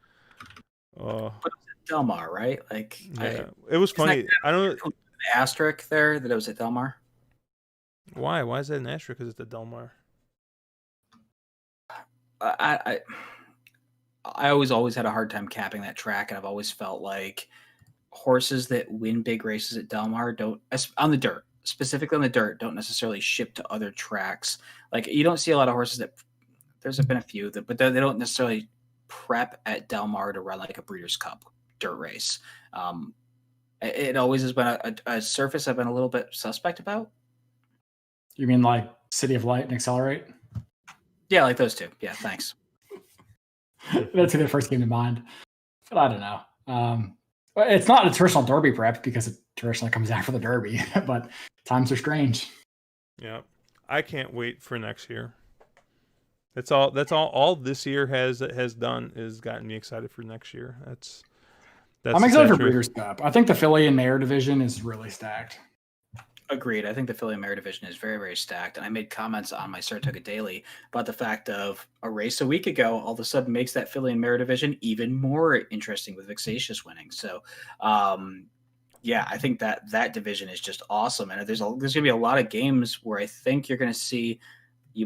Del Mar, right? Like, yeah, it was funny. I don't know the asterisk there that it was at Del Mar. Why? Why is that an asterisk? Because it's at Del Mar. I always had a hard time capping that track, and I've always felt like horses that win big races at Del Mar don't, on the dirt, specifically on the dirt, don't necessarily ship to other tracks. Like, you don't see a lot of horses that, there's been a few that, but they don't necessarily prep at Del Mar to run like a Breeders' Cup dirt race. It always has been a surface I've been a little bit suspect about. You mean like City of Light and Accelerate? Yeah, like those two. Yeah, thanks. That's who the first came to mind. But I don't know. It's not a traditional Derby prep because it traditionally comes after the Derby, but times are strange. Yeah. I can't wait for next year. That's all this year has done is gotten me excited for next year. I'm excited for Breeders' Cup. I think the filly and mare division is really stacked. Agreed. I think the filly and mare division is very, very stacked. And I made comments on my Saratoga Daily about the fact of a race a week ago all of a sudden makes that filly and mare division even more interesting with Vexatious winning. So, yeah, I think that division is just awesome. And there's going to be a lot of games where I think you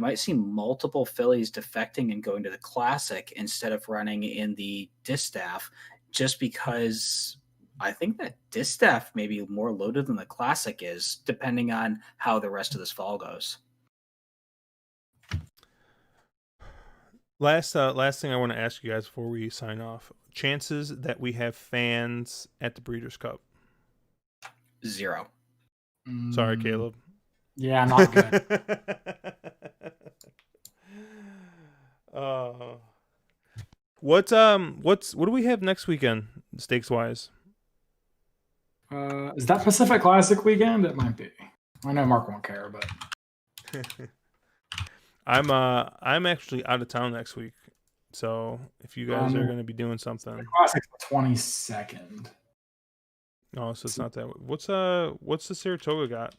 might see multiple fillies defecting and going to the Classic instead of running in the distaff, just because I think that distaff may be more loaded than the Classic is, depending on how the rest of this fall goes. Last thing I want to ask you guys before we sign off: chances that we have fans at the Breeders' Cup? 0. Sorry, Caleb. Yeah, not good. What do we have next weekend, stakes wise? Is that Pacific Classic weekend? It might be. I know Mark won't care, but I'm actually out of town next week, so if you guys are going to be doing something, the Classic's the 22nd. Oh, so it's not that. What's the Saratoga got?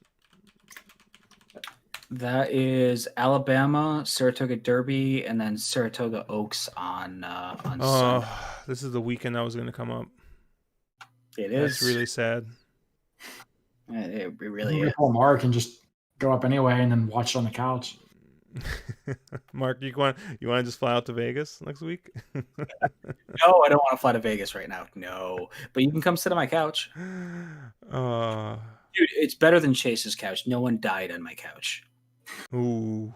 That is Alabama, Saratoga Derby, and then Saratoga Oaks on Sunday. This is the weekend I was going to come up. It is. That's really sad. It really is. Call Mark and just go up anyway, and then watch it on the couch. Mark, you want to just fly out to Vegas next week? No, I don't want to fly to Vegas right now. No, but you can come sit on my couch. Dude, it's better than Chase's couch. No one died on my couch. Ooh.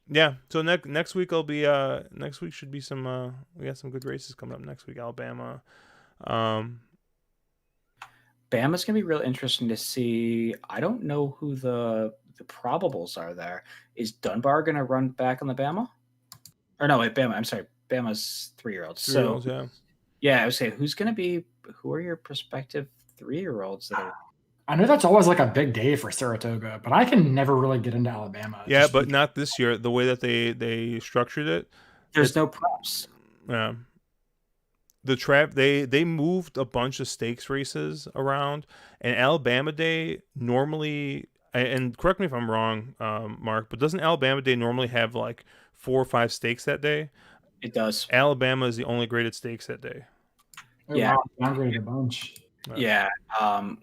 Yeah. So next week I'll be next week should be some we got some good races coming up next week. Alabama. Bama's gonna be real interesting to see. I don't know who the probables are there. Is Dunbar gonna run back on the Bama? Or no, wait, Bama. I'm sorry, Bama's 3-year-olds. Yeah, I would say who are your prospective 3-year-olds that are? I know that's always like a big day for Saratoga, but I can never really get into Alabama. Yeah, but not this year. The way that they structured it, there's no props. Yeah. They moved a bunch of stakes races around, and Alabama Day normally, and correct me if I'm wrong, Mark, but doesn't Alabama Day normally have like 4 or 5 stakes that day? It does. Alabama is the only graded stakes that day. Oh, yeah, wow, I graded a bunch. Yeah.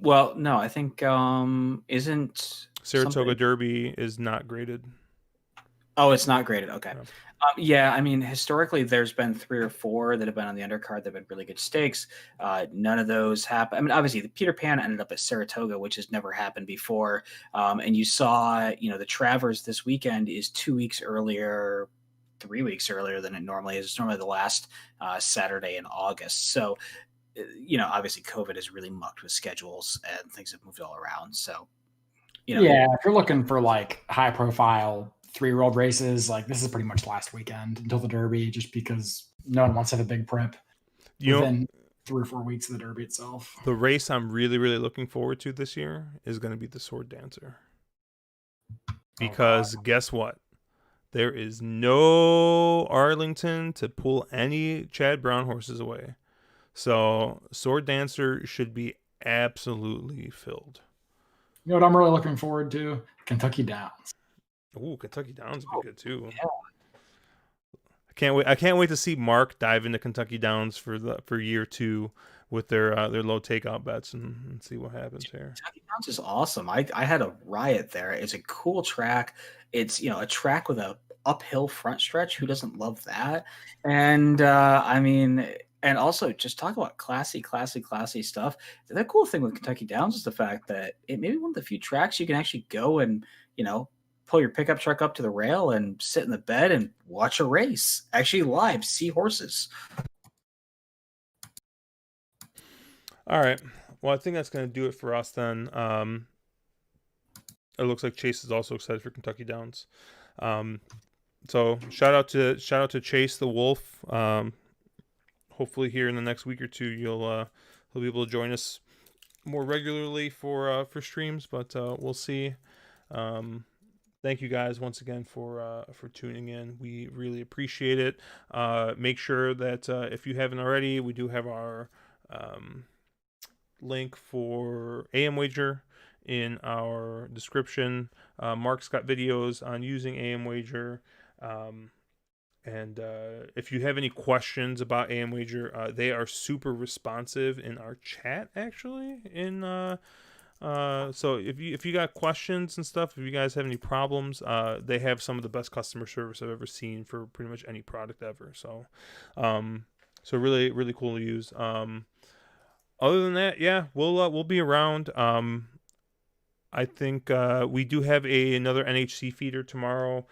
Well, no, I think isn't Saratoga Derby is not graded. Oh, it's not graded. Okay. No. Yeah, I mean, historically, there's been 3 or 4 that have been on the undercard that have been really good stakes. None of those happen. I mean, obviously, the Peter Pan ended up at Saratoga, which has never happened before. And you saw, the Travers this weekend is 2 weeks earlier, 3 weeks earlier than it normally is. It's normally the last Saturday in August. So, obviously, COVID has really mucked with schedules and things have moved all around. So, Yeah, if you're looking for like high profile 3-year-old races, like this is pretty much last weekend until the Derby, just because no one wants to have a big prep within 3 or 4 weeks of the Derby itself. The race I'm really, really looking forward to this year is going to be the Sword Dancer. Because guess what? There is no Arlington to pull any Chad Brown horses away. So Sword Dancer should be absolutely filled. You know what I'm really looking forward to? Kentucky Downs. Ooh, Kentucky Downs would be good too. Yeah. I can't wait to see Mark dive into Kentucky Downs for year 2 with their low takeout bets and see what happens here. Kentucky Downs is awesome. I had a riot there. It's a cool track. It's a track with a uphill front stretch. Who doesn't love that? And and also just talk about classy stuff. The cool thing with Kentucky Downs is the fact that it may be one of the few tracks you can actually go and pull your pickup truck up to the rail and sit in the bed and watch a race. Actually live, see horses. All right. Well, I think that's going to do it for us then. It looks like Chase is also excited for Kentucky Downs. So shout out to Chase the Wolf. Hopefully here in the next week or two he'll be able to join us more regularly for streams, but we'll see. Thank you guys once again for tuning in. We really appreciate it. Make sure that if you haven't already, we do have our link for AM Wager in our description. Mark's got videos on using AM Wager. And if you have any questions about AM Wager, they are super responsive in our chat, actually. So if you got questions and stuff, if you guys have any problems, they have some of the best customer service I've ever seen for pretty much any product ever. So really, really cool to use. Other than that, yeah, we'll be around. I think we do have another NHC feeder tomorrow.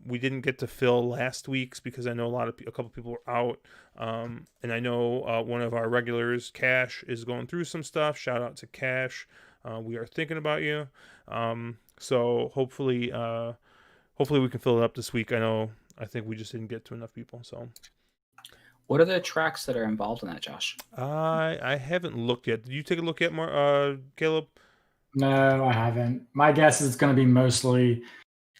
We didn't get to fill last week's because I know a couple people were out. And I know one of our regulars, Cash, is going through some stuff. Shout out to Cash. We are thinking about you. So hopefully we can fill it up this week. I think we just didn't get to enough people. So what are the tracks that are involved in that, Josh? I haven't looked yet. Did you take a look at more, Caleb? No, I haven't. My guess is it's going to be mostly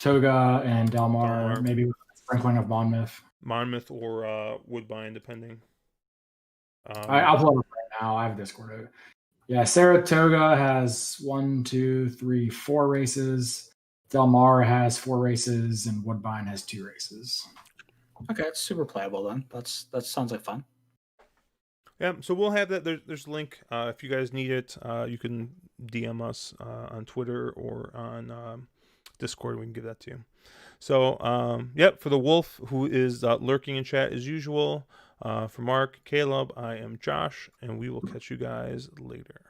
Toga and Del Mar, maybe with a sprinkling of Monmouth. Monmouth or Woodbine, depending. I'll pull it up right now. I have Discord. Yeah, Saratoga has 1, 2, 3, 4 races. Del Mar has 4 races, and Woodbine has 2 races. Okay, it's super playable then. That sounds like fun. Yeah, so we'll have that. There's a link. If you guys need it, you can DM us on Twitter or on Discord. We can give that to you. So, for the Wolf, who is lurking in chat as usual, for Mark, Caleb, I am Josh, and we will catch you guys later.